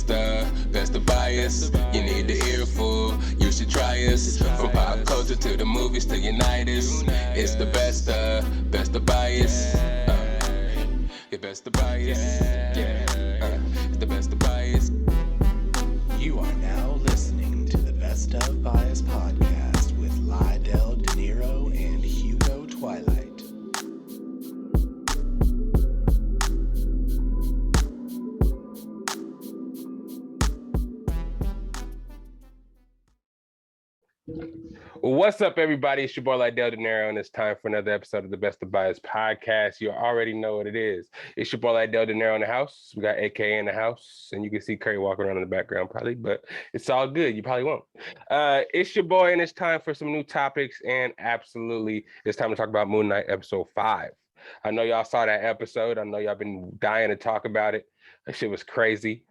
best of bias. You need the earful, you should try us. From pop culture to the movies to unite us. It's the best of bias. The best of bias. It's the best of bias. You are now listening to the Best of Bias Podcast with Lydell Dinero and Hugo Twilight. What's up, everybody? It's your boy Lydell Dinero, and it's time for another episode of the Best of Bias Podcast. You already know what it is. It's your boy Lydell Dinero in the house. We got AK in the house, and you can see Curry walking around in the background probably, but it's all good. You probably won't. It's your boy, and it's time for some new topics, and absolutely, it's time to talk about Moon Knight Ep.5. I know y'all saw that episode. I know y'all been dying to talk about it. That shit was crazy.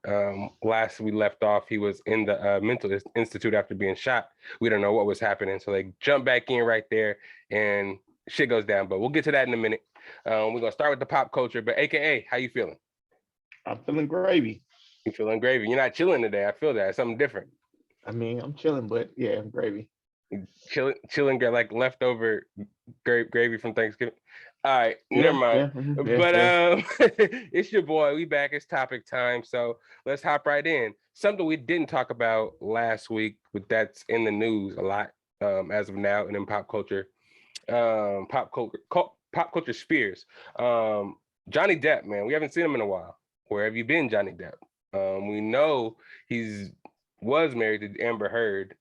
Last we left off, he was in the mental institute after being shot. We don't know what was happening. So they jump back in right there and shit goes down. But we'll get to that in a minute. We're going to start with the pop culture. But AKA, how you feeling? I'm feeling gravy. You feeling gravy? You're not chilling today. I feel that. It's something different. I mean, I'm chilling, but yeah, I'm gravy. Chilling, like leftover gravy from Thanksgiving. All right, never mind. It's your boy. We back. It's topic time. So let's hop right in. Something we didn't talk about last week, but that's in the news a lot as of now and in pop culture. Pop culture spheres. Johnny Depp, man, we haven't seen him in a while. Where have you been, Johnny Depp? We know was married to Amber Heard.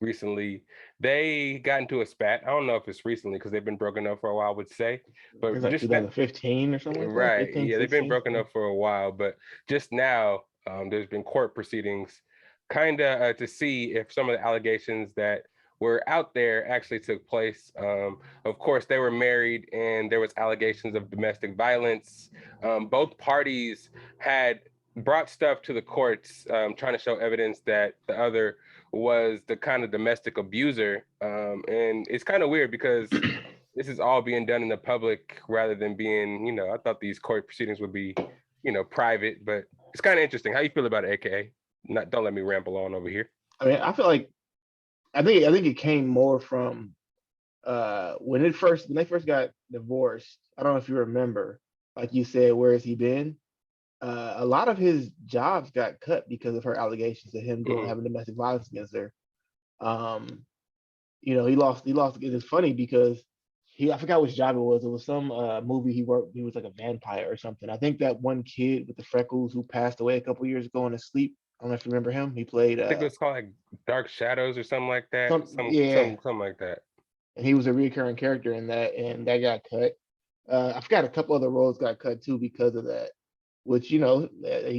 Recently, they got into a spat. I don't know if it's recently because they've been broken up for a while, I would say. But it's like 2015 or something like right, that? 15, yeah, 16? they've been broken up for a while. But just now, there's been court proceedings kind of to see if some of the allegations that were out there actually took place. Of course, they were married and there was allegations of domestic violence. Both parties had brought stuff to the courts trying to show evidence that the other was the kind of domestic abuser. And it's kind of weird because this is all being done in the public rather than being, I thought these court proceedings would be, private, but it's kind of interesting. How you feel about it, AKA? Don't let me ramble on over here. I mean, I feel like, I think it came more from when they first got divorced. I don't know if you remember, like you said, where has he been? A lot of his jobs got cut because of her allegations of him having domestic violence against her. He lost. It's funny because I forgot which job it was. It was some movie he worked. He was like a vampire or something. I think that one kid with the freckles who passed away a couple years ago in his sleep. I don't know if you remember him. He played. I think it was called like Dark Shadows or something like that. Something like that. And he was a recurring character in that, and that got cut. I forgot a couple other roles got cut too because of that. Which, he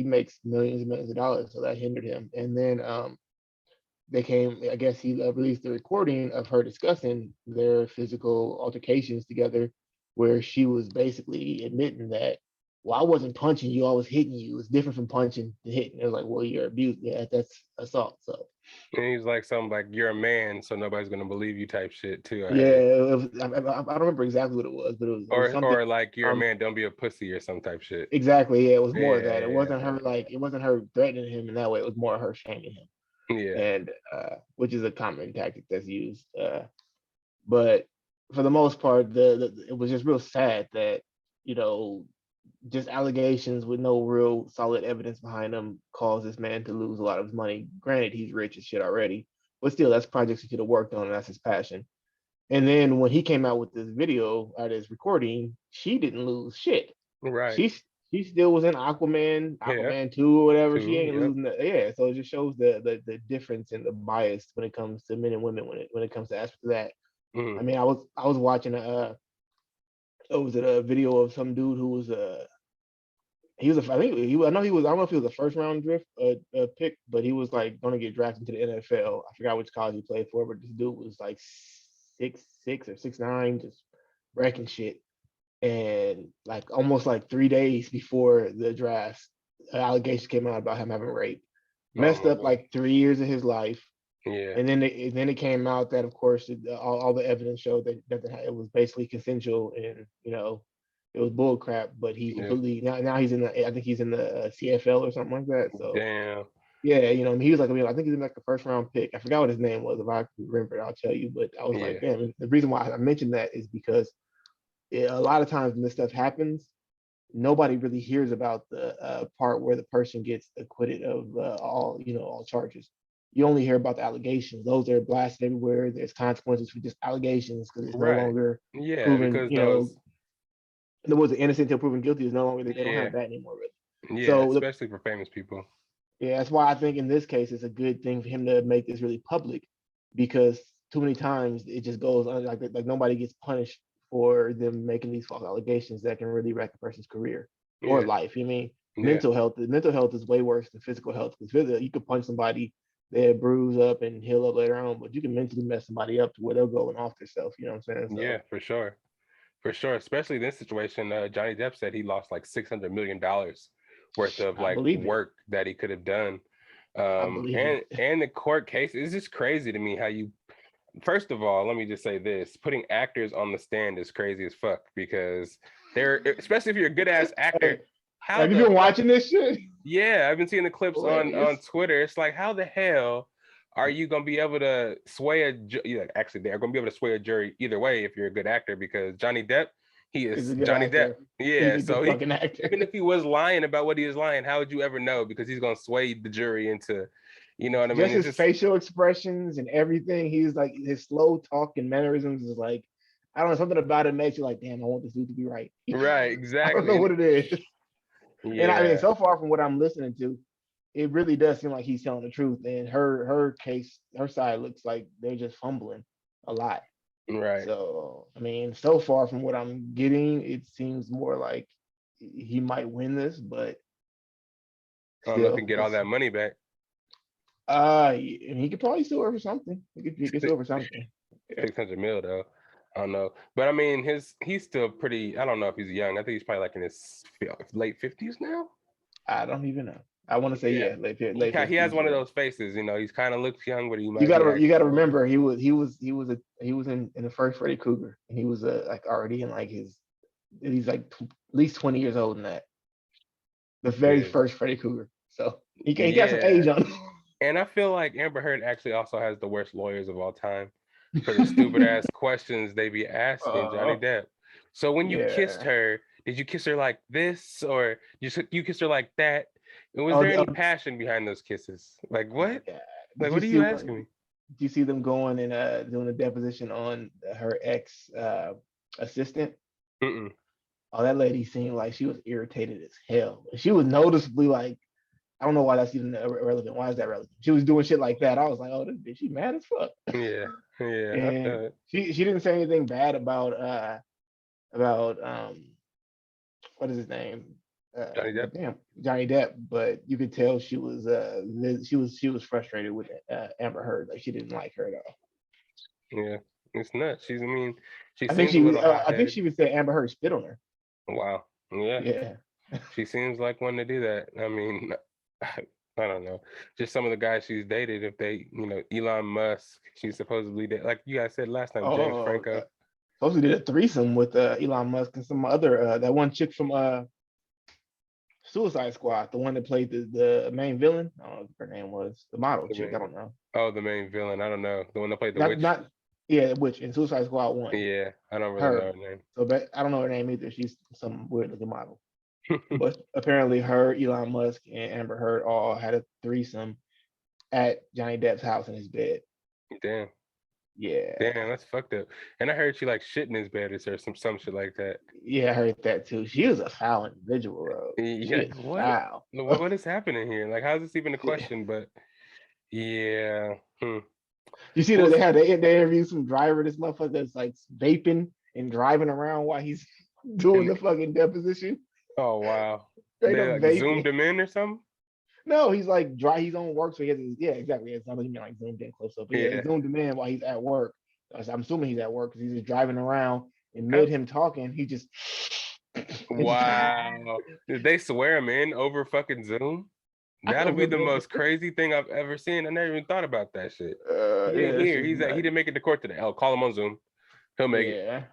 makes millions and millions of dollars, so that hindered him. And then I guess he released the recording of her discussing their physical altercations together, where she was basically admitting that, well, I wasn't punching you, I was hitting you. It's different from punching to hitting. It was like, well, you're abused. Yeah, that's assault. So. And he's like something like, you're a man, so nobody's going to believe you type shit too. I don't remember exactly what it was, but it was something. Or like, you're a man, don't be a pussy or some type shit. Exactly, yeah, it was more of that. It wasn't her threatening him in that way. It was more her shaming him. Yeah. And which is a common tactic that's used. But for the most part, it was just real sad that, just allegations with no real solid evidence behind them caused this man to lose a lot of his money. Granted, he's rich as shit already, but still, that's projects he could have worked on, and that's his passion. And then when he came out with this video or this recording, she didn't lose shit. Right. She still was in Aquaman 2 or whatever. She ain't losing that. Yeah, so it just shows the difference in the bias when it comes to men and women when it comes to aspects of that. I mean, I was watching a video of some dude who was I don't know if he was a first round pick, but he was like going to get drafted into the NFL. I forgot which college he played for, but this dude was like 6'6" or 6'9", just wrecking shit. And like almost like 3 days before the draft, allegations came out about him having rape, messed up like 3 years of his life. Yeah. And then it came out that, of course, all the evidence showed that it was basically consensual, and it was bull crap. But he completely now he's in the, I think he's in the CFL or something like that. So damn. Yeah, you know, he was like, I think he's in like a first round pick. I forgot what his name was. If I can remember, I'll tell you. But I was like, damn. The reason why I mentioned that is because a lot of times when this stuff happens, nobody really hears about the part where the person gets acquitted of all charges. You only hear about the allegations. Those are blasted everywhere. There's consequences for just allegations because it's no longer proven. Because there was innocent until proven guilty. Is no longer, they don't have that anymore, really. Yeah, so especially for famous people. Yeah, that's why I think in this case it's a good thing for him to make this really public, because too many times it just goes on like nobody gets punished for them making these false allegations that can really wreck a person's career or life. You mean mental health is way worse than physical health, because you could punch somebody, they'll bruise up and heal up later on, but you can mentally mess somebody up to where they'll go and off themselves. You know what I'm saying? So, yeah, for sure. Especially in this situation, Johnny Depp said he lost like $600 million worth of like work that he could have done. And the court case is just crazy to me how you, first of all, let me just say this, putting actors on the stand is crazy as fuck, because they're, especially if you're a good ass actor. Have you been watching this shit? Yeah, I've been seeing the clips on Twitter. It's like, how the hell are you gonna be able to sway actually they're gonna be able to sway a jury either way if you're a good actor, because Johnny Depp, he is Johnny Depp. Yeah, so even if he was lying about what he is lying, how would you ever know? Because he's gonna sway the jury into, you know what I mean? Just his facial expressions and everything. He's like, his slow talk and mannerisms is like, I don't know, something about it makes you like, damn, I want this dude to be right. Right, exactly. I don't know what it is. Yeah. And I mean, so far from what I'm listening to, it really does seem like he's telling the truth. And her case, her side looks like they're just fumbling a lot. Right. So, I mean, so far from what I'm getting, it seems more like he might win this, but I don't know if he can get all that money back. He could probably sue her for something. He could sue her for something. 600 mil though. I don't know. But I mean, he's still pretty, I don't know if he's young. I think he's probably like in his late 50s now. I don't even know. I want to say late 50s. He has one of those faces, you know. He's kind of looks young, but he might. You gotta remember, he was in the first Freddy Krueger, and he was like already in like he's like at least 20 years old in that. The very first Freddy Krueger. So he got some age on him. And I feel like Amber Heard actually also has the worst lawyers of all time for the stupid ass questions they be asking Johnny Depp. So when you kissed her, did you kiss her like this, or you kissed her like that? And was there any passion behind those kisses? Like what? Like what are you asking me? Do you see them going and doing a deposition on her ex assistant? Mm-mm. Oh, that lady seemed like she was irritated as hell. She was noticeably like, I don't know why that's even irrelevant. Why is that relevant? She was doing shit like that. I was like, oh, this bitch, she mad as fuck. Yeah. And she didn't say anything bad about what is his name? Johnny Depp. Damn, Johnny Depp. But you could tell she was frustrated with Amber Heard. Like she didn't like her at all. Yeah, it's nuts. I think she would say Amber Heard spit on her. Wow. Yeah. She seems like one to do that. I mean, I don't know. Just some of the guys she's dated, if they, Elon Musk, she's supposedly did, like you guys said last time, James Franco. Supposedly did a threesome with Elon Musk and some other, that one chick from Suicide Squad, the one that played the main villain. I don't know what her name was. The model chick, I don't know. Oh, the main villain. I don't know. The one that played the witch. The witch in Suicide Squad 1. Yeah, I don't really know her name. So I don't know her name either. She's some weird looking model. But apparently her, Elon Musk, and Amber Heard all had a threesome at Johnny Depp's house in his bed. Damn. Yeah. Damn, that's fucked up. And I heard she like shit in his bed or some shit like that. Yeah, I heard that too. She was a foul individual, bro. Yeah, foul. What is happening here? Like, how is this even a question? But yeah. You see that they interviewed some driver, this motherfucker that's like vaping and driving around while he's doing the fucking deposition. Oh wow! They like zoomed him in or something? No, he's like he's on work, so he has exactly. It's not even like zoomed in close up, but he zoomed him in while he's at work. I'm assuming he's at work because he's just driving around and mid him talking, he just. Wow! Did they swear him in over fucking Zoom? That'll be the most crazy thing I've ever seen. I never even thought about that shit. He didn't make it to court today. I'll call him on Zoom. He'll make it.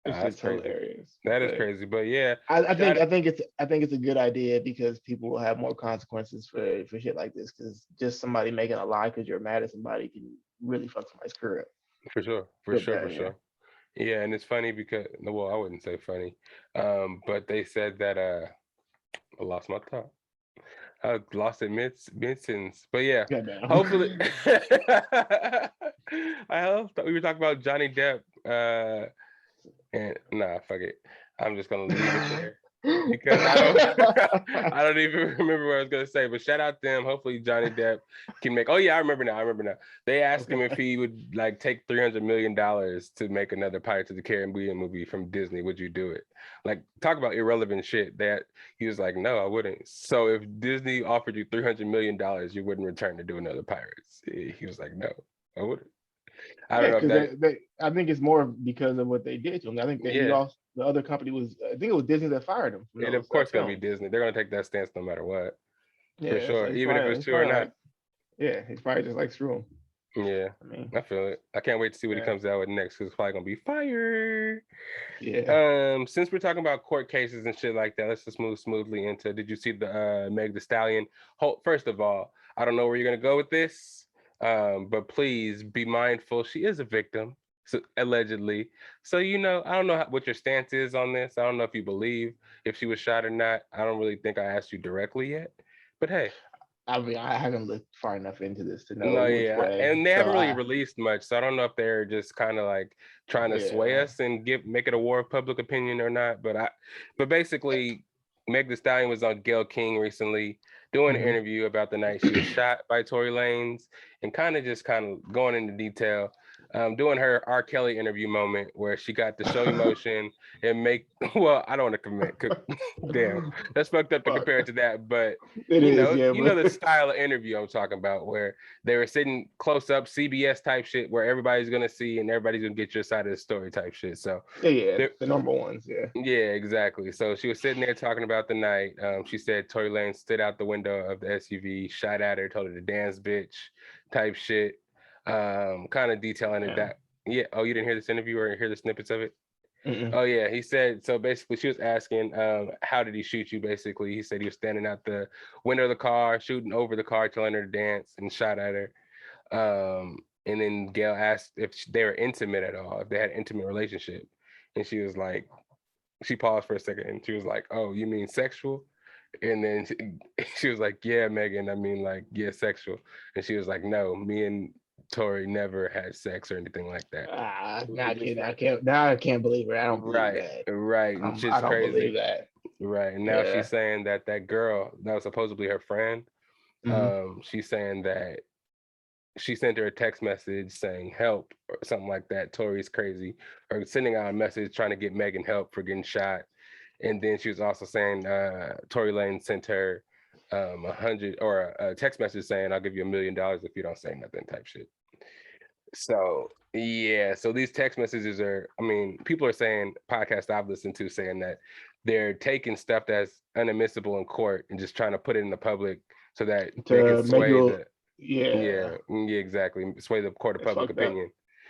It's That's just crazy. hilarious. That is crazy. But yeah, I think it's a good idea because people will have more consequences for shit like this. Because just somebody making a lie because you're mad at somebody can really fuck somebody's career up. For sure. Yeah, and it's funny because well, I wouldn't say funny, but they said that I lost my thought. I lost it mid-sentence, but yeah. Hopefully, I hope that we were talking about Johnny Depp. And nah, fuck it. I'm just gonna leave it there because I don't even remember what I was gonna say. But shout out to them. Hopefully Johnny Depp can make. Oh yeah, I remember now. They asked him if he would like take $300 million to make another Pirates of the Caribbean movie from Disney. Would you do it? Like talk about irrelevant shit. That he was like, no, I wouldn't. So if Disney offered you $300 million, you wouldn't return to do another Pirates. He was like, no, I wouldn't. I don't know if that. I think it's more because of what they did to him. I think that he lost. The other company was, I think it was Disney that fired him. And of course, it's gonna be Disney. They're gonna take that stance no matter what. Yeah, for sure, so even if it's true or not. He's probably just like screw him. Yeah, I feel it. I can't wait to see what he comes out with next because it's probably gonna be fire. Yeah. Since we're talking about court cases and shit like that, let's just move smoothly into. Did you see the Meg the Stallion? First of all, I don't know where you're gonna go with this. But please be mindful. She is a victim, allegedly. So, I don't know what your stance is on this. I don't know if you believe if she was shot or not. I don't really think I asked you directly yet. But hey. I mean, I haven't looked far enough into this to know. No, yeah. And they haven't really released much. So I don't know if they're just kind of like trying to sway us and make it a war of public opinion or not. But basically, Meg Thee Stallion was on Gayle King recently doing an interview about the night she was shot by Tory Lanez and kind of going into detail, doing her R. Kelly interview moment where she got to show emotion and I don't want to commit. Damn, that's fucked up to compare it to that. But you know the style of interview I'm talking about where they were sitting close up, CBS type shit where everybody's going to see and everybody's going to get your side of the story type shit. So the normal ones. Yeah, exactly. So she was sitting there talking about the night. She said Tory Lanez stood out the window of the SUV, shot at her, told her to dance, bitch, type shit. Kind of detailing it that. Yeah. Oh, you didn't hear this interview or hear the snippets of it? Oh yeah. He said, so basically she was asking, how did he shoot you? Basically, he said he was standing out the window of the car, shooting over the car, telling her to dance and shot at her. And then Gayle asked if they were intimate at all, if they had an intimate relationship. And she was like, she paused for a second and she was like, oh, you mean sexual? And then she was like, yeah, Megan, I mean like, yeah, sexual. And she was like, no, me and Tory never had sex or anything like that. I can't believe it. I don't believe that. Right. Which is I don't crazy. believe that. Right. And now she's saying that girl that was supposedly her friend, she's saying that she sent her a text message saying help or something like that. Tory's crazy, or sending out a message trying to get Megan help for getting shot. And then she was also saying Tory Lanez sent her a text message saying, I'll give you $1 million if you don't say nothing type shit. So yeah, so these text messages are, I mean, people are saying, podcasts I've listened to saying that they're taking stuff that's unadmissible in court and just trying to put it in the public so that they can sway exactly. Sway the court of public opinion.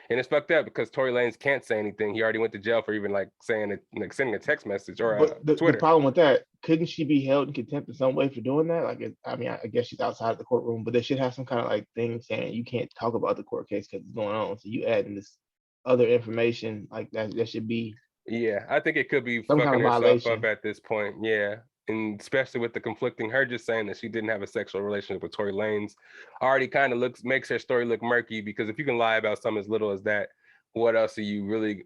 And it's fucked up because Tory Lanez can't say anything. He already went to jail for even like saying it, like sending a text message or Twitter. The problem with that, couldn't she be held in contempt in some way for doing that? Like, I guess she's outside of the courtroom, but they should have some kind of like thing saying you can't talk about the court case because it's going on. So you add in this other information like that. That should be. Yeah, I think it could be some fucking kind of herself up at this point. Yeah. And especially with the conflicting, her just saying that she didn't have a sexual relationship with Tory Lanez already kind of makes her story look murky, because if you can lie about something as little as that, what else are you really,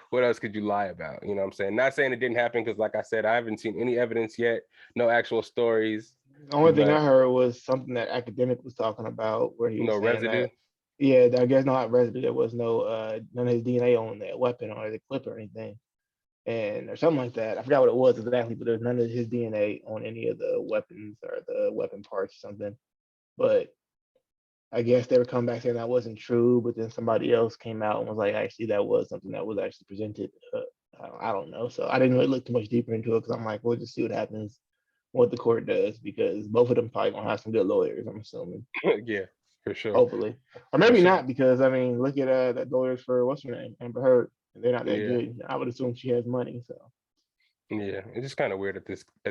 what else could you lie about? You know what I'm saying? Not saying it didn't happen, because like I said, I haven't seen any evidence yet, no actual stories. The only thing I heard was something that Academic was talking about where he was saying residue. That, I guess not residue. There was no none of his DNA on that weapon or the clip or anything. Or something like that. I forgot what it was exactly, but there's none of his DNA on any of the weapons or the weapon parts or something. But I guess they were coming back saying that wasn't true, but then somebody else came out and was like, actually, that was something that was actually presented. I don't know. So I didn't really look too much deeper into it because I'm like, we'll just see what happens, what the court does, because both of them probably gonna have some good lawyers, I'm assuming. Yeah, for sure. Hopefully. Or maybe not, because I mean, look at that lawyers for what's her name? Amber Heard. They're not that good. I would assume she has money. So yeah, it's just kind of weird at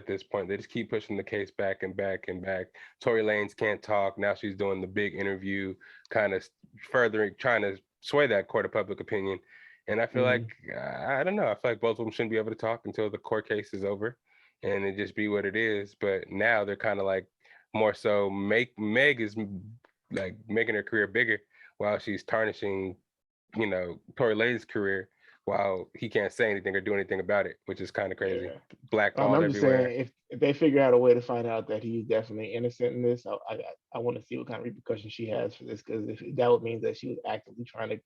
this point. They just keep pushing the case back and back and back. Tory Lanez can't talk. Now she's doing the big interview, kind of furthering, trying to sway that court of public opinion. And I feel like, I don't know, I feel like both of them shouldn't be able to talk until the court case is over and it just be what it is. But now they're kind of like more so Meg is like making her career bigger while she's tarnishing, Tory Lanez's career while he can't say anything or do anything about it, which is kind of crazy. Yeah. Blackballed I'm just everywhere. saying, if they figure out a way to find out that he's definitely innocent in this, I want to see what kind of repercussions she has for this, because if that would mean that she was actively trying to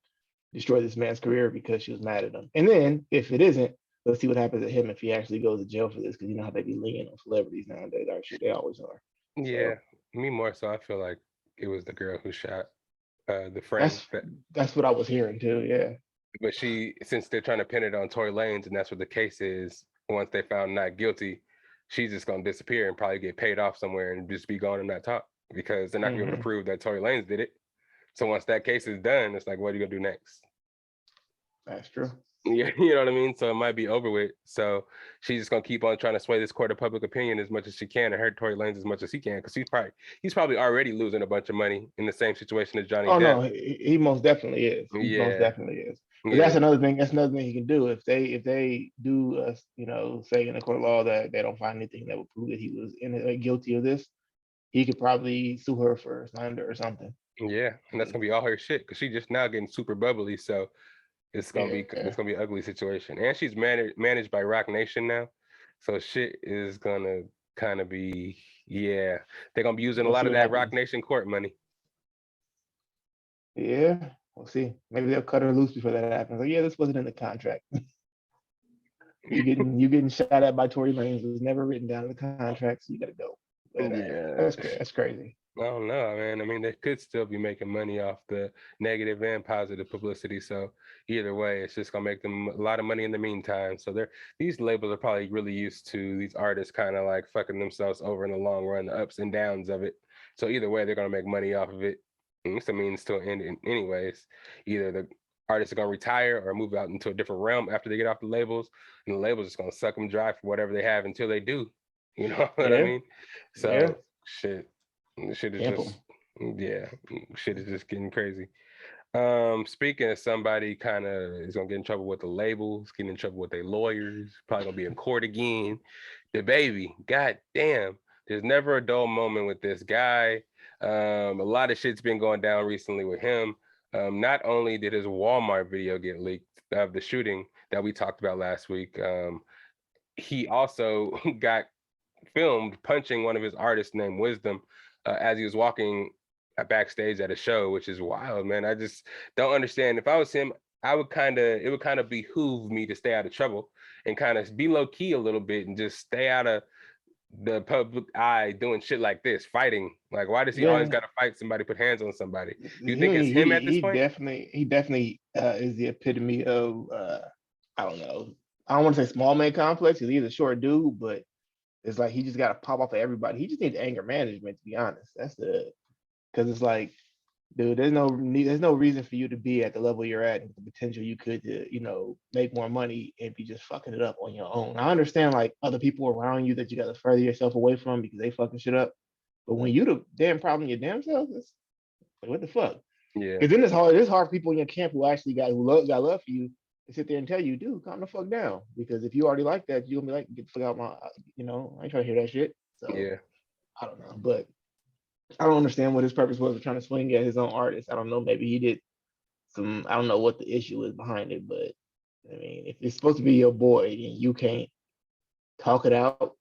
destroy this man's career because she was mad at him. And then if it isn't, let's see what happens to him if he actually goes to jail for this, because you know how they be leaning on celebrities nowadays. Actually, they always are. Yeah, so, me more so. I feel like it was the girl who shot the friend. That's what I was hearing too. Yeah. But since they're trying to pin it on Tory Lanez, and that's what the case is, once they found not guilty, she's just gonna disappear and probably get paid off somewhere and just be gone and not talk, because they're not gonna be able to prove that Tory Lanez did it. So once that case is done, it's like, what are you gonna do next? That's true. Yeah, you know what I mean? So it might be over with. So she's just gonna keep on trying to sway this court of public opinion as much as she can and hurt Tory Lanez as much as he can, because he's probably already losing a bunch of money in the same situation as Johnny Depp. Oh no, he most definitely is. He most definitely is. But that's another thing. That's another thing he can do. If they do, say in the court of law that they don't find anything that would prove that he was guilty of this, he could probably sue her for slander or something. Yeah, and that's gonna be all her shit, because she's just now getting super bubbly. So it's gonna be an ugly situation. And she's managed by Rock Nation now, so shit is gonna kind of be they're gonna be using a lot of that Rock Nation court money. Yeah. We'll see. Maybe they'll cut her loose before that happens. Like, this wasn't in the contract. you getting shot at by Tory Lanez. It was never written down in the contract, so you gotta go. But, that's crazy. I don't know, man. I mean, they could still be making money off the negative and positive publicity. So either way, it's just gonna make them a lot of money in the meantime. So these labels are probably really used to these artists kind of like fucking themselves over in the long run, the ups and downs of it. So either way, they're gonna make money off of it. It's a means to an end anyways. Either the artists are going to retire or move out into a different realm after they get off the labels, and the labels just going to suck them dry for whatever they have until they do. You know what I mean? So shit is shit is just getting crazy. Speaking of somebody kind of is going to get in trouble with the labels, getting in trouble with their lawyers, probably going to be in court again. The baby, god damn, there's never a dull moment with this guy. A lot of shit's been going down recently with him. Not only did his Walmart video get leaked of the shooting that we talked about last week, he also got filmed punching one of his artists named Wisdom as he was walking backstage at a show, which is wild, man. I just don't understand. If I was him, it would kind of behoove me to stay out of trouble and kind of be low key a little bit and just stay out of the public eye doing shit like this, fighting. Like, why does he always got to fight somebody, put hands on somebody? You think it's him at this point? He definitely is the epitome of I don't know. I don't want to say small man complex, because he's a short dude, but it's like he just got to pop off of everybody. He just needs anger management, to be honest. Because it's like, dude, there's no reason for you to be at the level you're at and the potential you could to, make more money and be just fucking it up on your own. I understand like other people around you that you got to further yourself away from because they fucking shit up. But when you the damn problem your damn self, it's like, what the fuck? Yeah. Because then it's hard for people in your camp who actually got love for you to sit there and tell you, dude, calm the fuck down. Because if you already like that, you're gonna be like, get the fuck out my, I ain't trying to hear that shit. So I don't know, but I don't understand what his purpose was of trying to swing at his own artist. I don't know. Maybe he did I don't know what the issue is behind it, but I mean, if it's supposed to be your boy and you can't talk it out,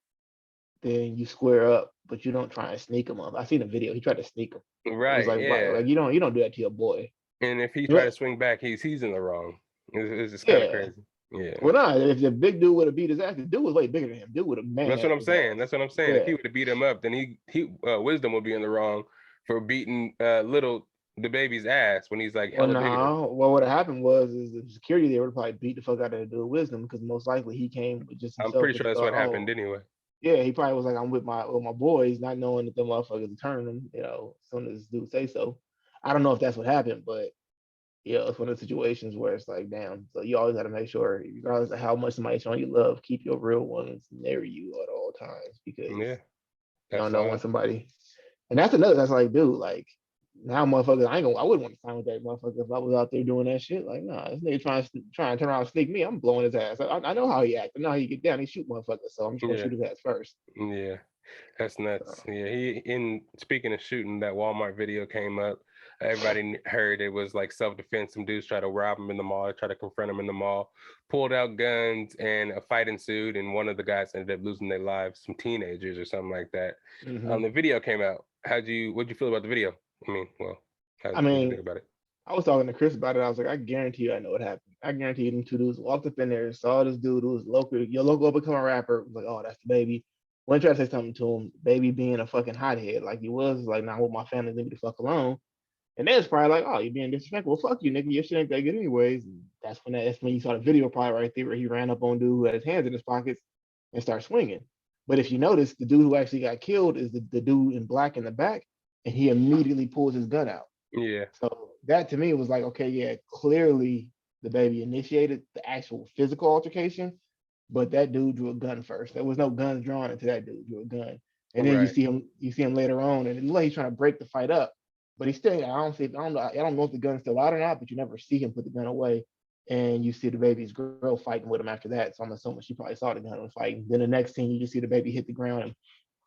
then you square up, but you don't try and sneak him up. I seen a video. He tried to sneak him. Right. Like you don't do that to your boy. And if he tried to swing back, he's in the wrong. It's just kind of crazy. Yeah. Well, if the big dude would have beat his ass, the dude was way bigger than him. Dude would have man. That's what I'm saying. Yeah. If he would have beat him up, then he Wisdom would be in the wrong for beating the baby's ass when he's like hella bigger. Well, what happened was the security there would probably beat the fuck out of the dude Wisdom, because most likely he came with just himself. I'm pretty sure that's what happened anyway. Yeah, he probably was like, I'm with my boys, not knowing that the motherfuckers are turning him, as soon as dude say so. I don't know if that's what happened, but it's one of the situations where it's like, damn. So you always got to make sure, regardless of how much somebody's showing you love, keep your real ones near you at all times, because you that's don't know when somebody. And that's another. That's like, dude, like now, motherfuckers, I wouldn't want to sign with that motherfucker if I was out there doing that shit. Like, nah, this nigga trying to turn around and sneak me. I'm blowing his ass. I know how he act. I know how he get down. He shoot motherfuckers. So I'm just gonna shoot his ass first. Yeah. That's nuts. So. Yeah, speaking of shooting, that Walmart video came up. Everybody heard it was like self-defense. Some dudes tried to rob him in the mall, try to confront him in the mall, pulled out guns, and a fight ensued. And one of the guys ended up losing their lives, some teenagers or something like that. The video came out. What'd you feel about the video? What'd you think about it? I was talking to Chris about it. I was like, I guarantee you, I know what happened. I guarantee you, them two dudes walked up in there, saw this dude who was your local up-and-coming rapper. Was like, oh, that's the baby. Went to try to say something to him. Baby being a fucking hothead, like he was, like, nah, with my family, leave me the fuck alone. And then it's probably like, oh, you're being disrespectful. Well, fuck you, nigga. Your shit ain't that good anyways. And that's when you saw the video probably right there where he ran up on dude who had his hands in his pockets and started swinging. But if you notice, the dude who actually got killed is the dude in black in the back, and he immediately pulls his gun out. Yeah. So that to me was like, okay, yeah, clearly the baby initiated the actual physical altercation, but that dude drew a gun first. There was no guns drawn into that dude drew a gun. And then you see him later on, and it looks like he's trying to break the fight up. But he's still, I don't know if the gun's still out or not, but you never see him put the gun away. And you see the baby's girl fighting with him after that. So I'm assuming she probably saw the gun and fighting. Then the next scene, you just see the baby hit the ground and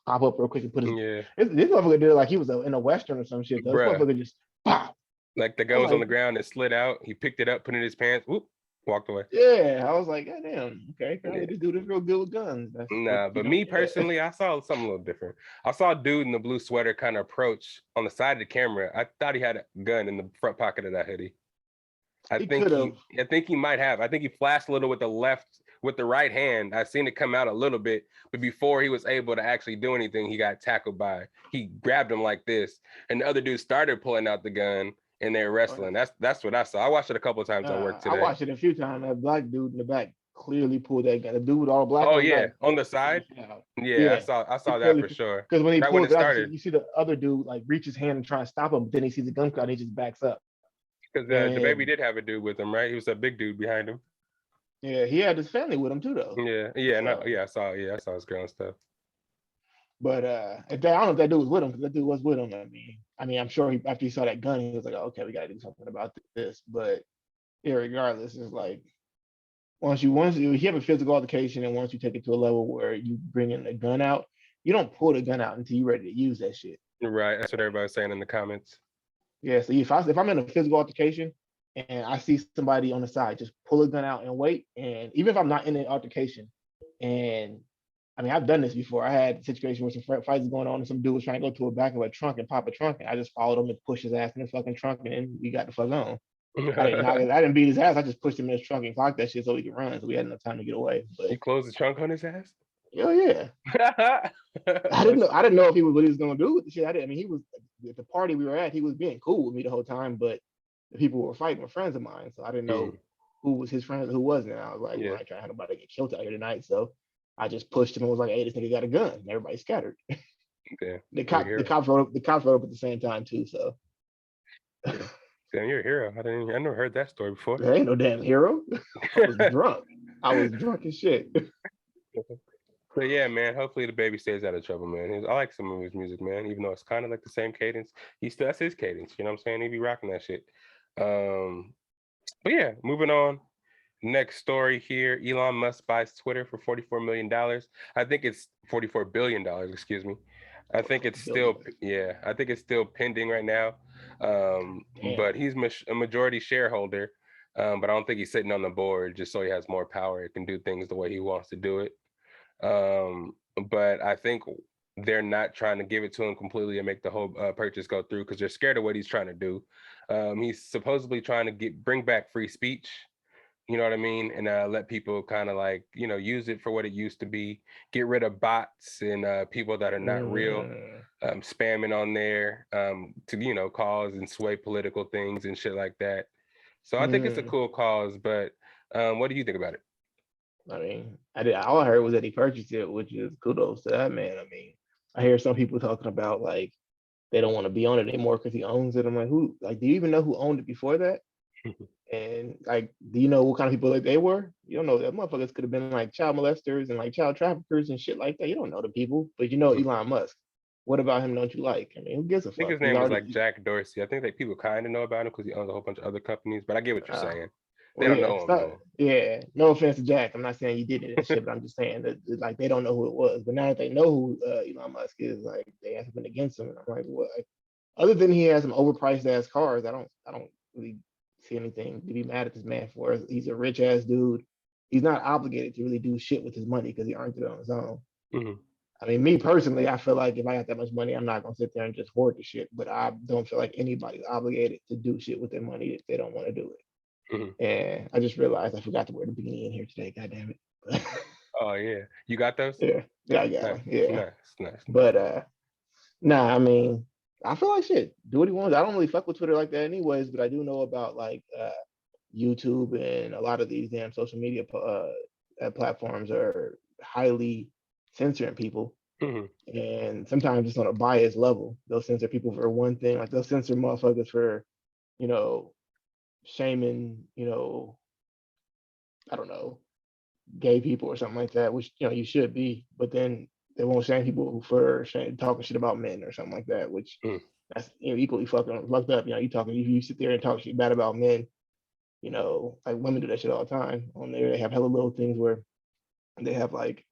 pop up real quick and put his. This motherfucker did it like he was in a Western or some shit. This motherfucker just pop. Like the gun was on the ground and slid out. He picked it up, put it in his pants, whoop, walked away. Yeah, I was like, God damn, okay, apparently this dude is real good with guns. But me personally, I saw something a little different. I saw a dude in the blue sweater kind of approach on the side of the camera. I thought he had a gun in the front pocket of that hoodie. I think he might have. I think he flashed a little with the right hand. I seen it come out a little bit, but before he was able to actually do anything, he got tackled he grabbed him like this, and the other dude started pulling out the gun. And they're wrestling. That's what I saw. I watched it a couple of times on work today. I watched it a few times. That black dude in the back clearly pulled that gun. The dude with all black. Oh yeah, on the side. Yeah, I saw that for sure. Because when he pulls it out, you see the other dude like reach his hand and try to stop him, but then he sees the gun cut and he just backs up. Because the baby did have a dude with him, right? He was a big dude behind him. Yeah, he had his family with him too, though. I saw his girl and stuff. But I don't know if that dude was with him, because that dude was with him. I mean, I'm sure after he saw that gun, he was like, oh, okay, we got to do something about this. But regardless, it's like once you have a physical altercation, and once you take it to a level where you bring in the gun out, you don't pull the gun out until you're ready to use that shit. Right. That's what everybody's saying in the comments. Yeah. So if I'm in a physical altercation and I see somebody on the side, just pull a gun out and wait. And even if I'm not in an altercation, and I mean, I've done this before. I had a situation where some fights going on and some dude was trying to go to the back of a trunk and pop a trunk. And I just followed him and pushed his ass in the fucking trunk, and then we got the fuck on. I didn't beat his ass. I just pushed him in his trunk and clocked that shit so he could run. So we had enough time to get away. But you closed the trunk on his ass? Hell yeah. I didn't know if he was what he was gonna do with the shit. He was at the party we were at, he was being cool with me the whole time, but the people who were fighting were friends of mine. So I didn't know who was his friend and who wasn't. I was like, well, I ain't trying to have nobody get killed out here tonight. So I just pushed him and was like, hey, this nigga got a gun. And everybody scattered. Yeah. The cops rode up at the same time too. So damn, you're a hero. I never heard that story before. There ain't no damn hero. I was drunk. I was drunk as shit. But yeah, man, hopefully the baby stays out of trouble, man. I like some of his music, man, even though it's kind of like the same cadence. That's his cadence, you know what I'm saying? He be rocking that shit. But yeah, moving on. Next story here, Elon Musk buys Twitter for $44 million. I think it's $44 billion, excuse me. I think it's still pending right now. But he's a majority shareholder, but I don't think he's sitting on the board just so he has more power. He can do things the way he wants to do it. But I think they're not trying to give it to him completely and make the whole purchase go through because they're scared of what he's trying to do. He's supposedly trying to bring back free speech. You know what I mean? And let people kind of like, use it for what it used to be. Get rid of bots and people that are not real, spamming on there to, cause and sway political things and shit like that. So I think it's a cool cause, but what do you think about it? All I heard was that he purchased it, which is kudos to that man. I hear some people talking about like they don't want to be on it anymore because he owns it. I'm like, who? Like, do you even know who owned it before that? And like, do you know what kind of people like they were? You don't know. That motherfuckers could have been like child molesters and like child traffickers and shit like that. You don't know the people, but you know Elon Musk. What about him don't you like? I mean, who gives a I think fuck? his He's name was already like Jack Dorsey. I think that people kind of know about him because he owns a whole bunch of other companies. But I get what you're saying. They well, don't yeah, know him though. yeah. No offense to Jack. I'm not saying you did it and shit, but I'm just saying that like they don't know who it was. But now that they know who Elon Musk is, like they haven't been against him. And I'm like, what? Like, other than he has some overpriced ass cars, I don't really see anything to be mad at this man for. He's a rich ass dude. He's not obligated to really do shit with his money because he earned it on his own. Mm-hmm. I mean, me personally, I feel like if I got that much money, I'm not gonna sit there and just hoard the shit. But I don't feel like anybody's obligated to do shit with their money if they don't want to do it. Mm-hmm. And I just realized I forgot to wear the beanie in here today. God damn it. Oh yeah, you got those? Yeah, I got Nice, one. Yeah, nice. but nah, I mean, I feel like shit. Do what he wants. I don't really fuck with Twitter like that, anyways. But I do know about like YouTube and a lot of these damn social media platforms are highly censoring people. Mm-hmm. And sometimes it's on a bias level. They'll censor people for one thing, like they'll censor motherfuckers for, you know, shaming, I don't know, gay people or something like that, which you should be, but then they won't shame people for talking shit about men or something like that, which that's equally fucked up. You sit there and talk shit bad about men, like women do that shit all the time. On there, they have hella little things where they have like,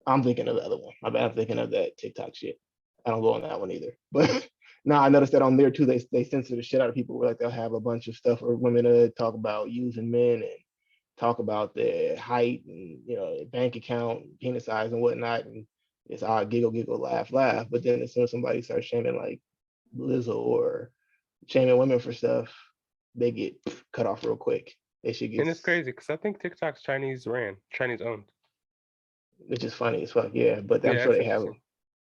I'm thinking of the other one. I'm thinking of that TikTok shit. I don't go on that one either. But now I noticed that on there too, they censor the shit out of people. Where, like they'll have a bunch of stuff for women to talk about using men and talk about their height and bank account, penis size and whatnot. And it's all giggle, laugh. But then as soon as somebody starts shaming like Lizzo or shaming women for stuff, they get cut off real quick. They should get. And it's crazy because I think TikTok's Chinese owned. Which is funny as fuck, yeah. But I'm Yeah, sure that's they have. interesting.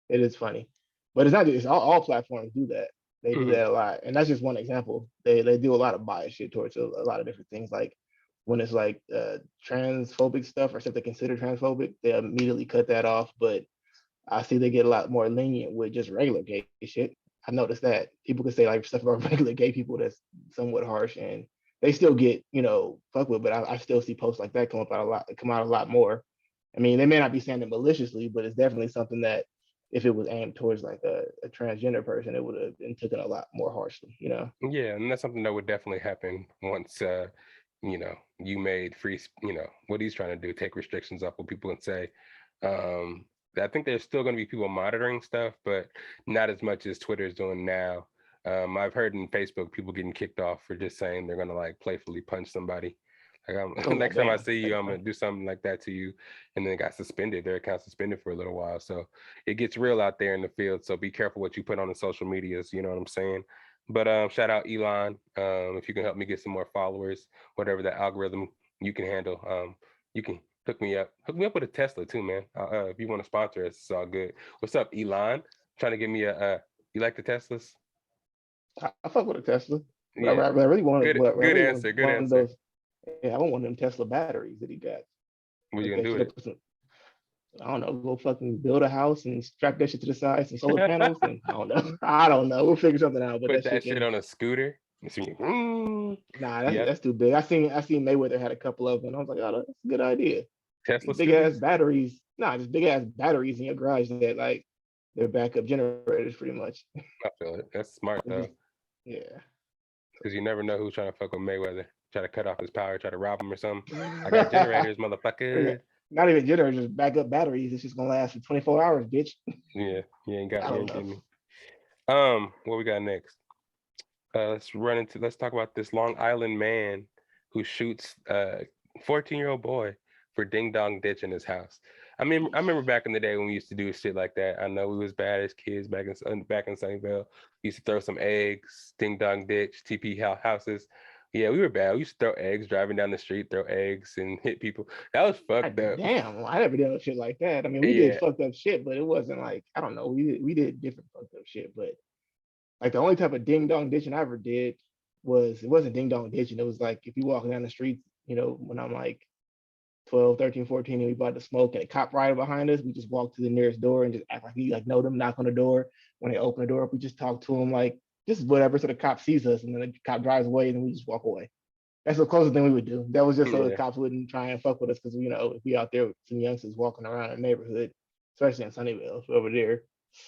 It is funny, but it's not. It's all platforms do that. They do Mm-hmm. that a lot, and that's just one example. They do a lot of bias shit towards a lot of different things. Like when it's like transphobic stuff or stuff they consider transphobic, they immediately cut that off. But I see they get a lot more lenient with just regular gay shit. I noticed that people can say like stuff about regular gay people that's somewhat harsh, and they still get fucked with. But I still see posts like that come out a lot more. I mean, they may not be saying it maliciously, but it's definitely something that if it was aimed towards like a transgender person, it would have been taken a lot more harshly, Yeah, and that's something that would definitely happen once you made free, what he's trying to do, take restrictions off what people can say. I think there's still going to be people monitoring stuff, but not as much as Twitter is doing now. I've heard in Facebook people getting kicked off for just saying they're going to like playfully punch somebody. Like next time I see you, I'm gonna do something like that to you, and then it got suspended. Their account suspended for a little while, so it gets real out there in the field. So be careful what you put on the social medias. You know what I'm saying? But shout out Elon. If you can help me get some more followers, whatever the algorithm you can handle, you can hook me up. Hook me up with a Tesla too, man. If you want to sponsor us, it's all good. What's up, Elon? Trying to give me a. You like the Teslas? I fuck with a Tesla. Yeah. I really want Good answer. Good answer. Yeah, I want one of them Tesla batteries that he got. What are you gonna do with it? I don't know. Go fucking build a house and strap that shit to the side, some solar panels, and I don't know. We'll figure something out. But put that shit on a scooter. Nah, that's too big. I seen Mayweather had a couple of them. And I was like, oh, that's a good idea. Tesla big ass batteries. Nah, just big ass batteries in your garage that like they're backup generators, pretty much. I feel it. That's smart though. Yeah. Because you never know who's trying to fuck with Mayweather. Try to cut off his power, try to rob him or something. I got generators, motherfucker. Not even generators, just backup batteries. It's just gonna last for 24 hours, bitch. Yeah, you ain't getting me. What we got next? Let's talk about this Long Island man who shoots a 14-year-old boy for ding dong ditch in his house. I remember back in the day when we used to do shit like that. I know we was bad as kids back in Sunnyvale. We used to throw some eggs, ding dong ditch, TP houses. Yeah, we were bad. We used to throw eggs driving down the street, throw eggs and hit people. That was fucked up. Damn, I never did shit like that. I mean, we did fucked up shit, but it wasn't like, I don't know, we did different fucked up shit. But like the only type of ding dong ditching I ever did it wasn't ding dong ditching. It was like if you walking down the street, when I'm like 12, 13, 14, and we about to smoke and a cop right behind us, we just walk to the nearest door and just act like we like know them, knock on the door. When they open the door up, we just talk to them like just whatever. So the cop sees us, and then the cop drives away, and then we just walk away. That's the closest thing we would do. That was just so the cops wouldn't try and fuck with us, because if we out there with some youngsters walking around the neighborhood, especially in Sunnyvale, over there,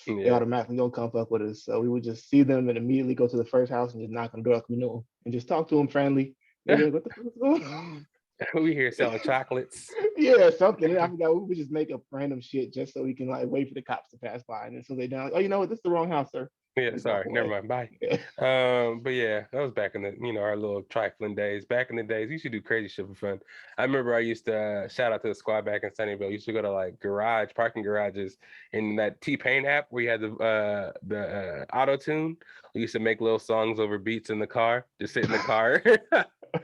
they automatically gonna come fuck with us. So we would just see them and immediately go to the first house and just knock on the door like we knew them, and just talk to them friendly. They'd be like, what the fuck is going on? We here selling chocolates. Yeah, something. I forgot. We would just make up random shit just so we can like wait for the cops to pass by, and then so they down. Like, oh, you know what? This is the wrong house, sir. Yeah, sorry, never mind. Bye. Yeah. But yeah, that was back in the our little trifling days. Back in the days, we used to do crazy shit for fun. I remember I used to shout out to the squad back in Sunnyvale. Used to go to like parking garages, in that T-Pain app where you had the auto tune. We used to make little songs over beats in the car, just sit in the car.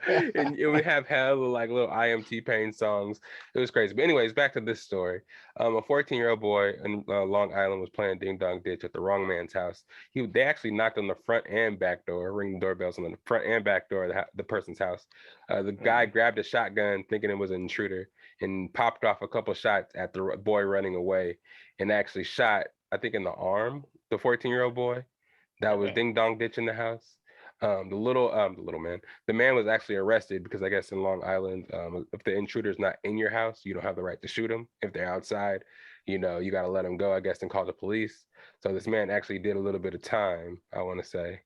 And we have hella like little T-Pain songs. It was crazy. But anyways, back to this story. A 14-year-old boy in Long Island was playing ding dong ditch at the wrong man's house. They actually knocked on the front and back door, ringing doorbells on the front and back door of the person's house. The guy grabbed a shotgun thinking it was an intruder and popped off a couple shots at the boy running away, and actually shot, I think, in the arm, the 14-year-old boy that was ding dong ditch in the house. The man was actually arrested because I guess in Long Island, if the intruder's not in your house, you don't have the right to shoot them. If they're outside, you got to let them go, I guess, and call the police. So this man actually did a little bit of time, I want to say.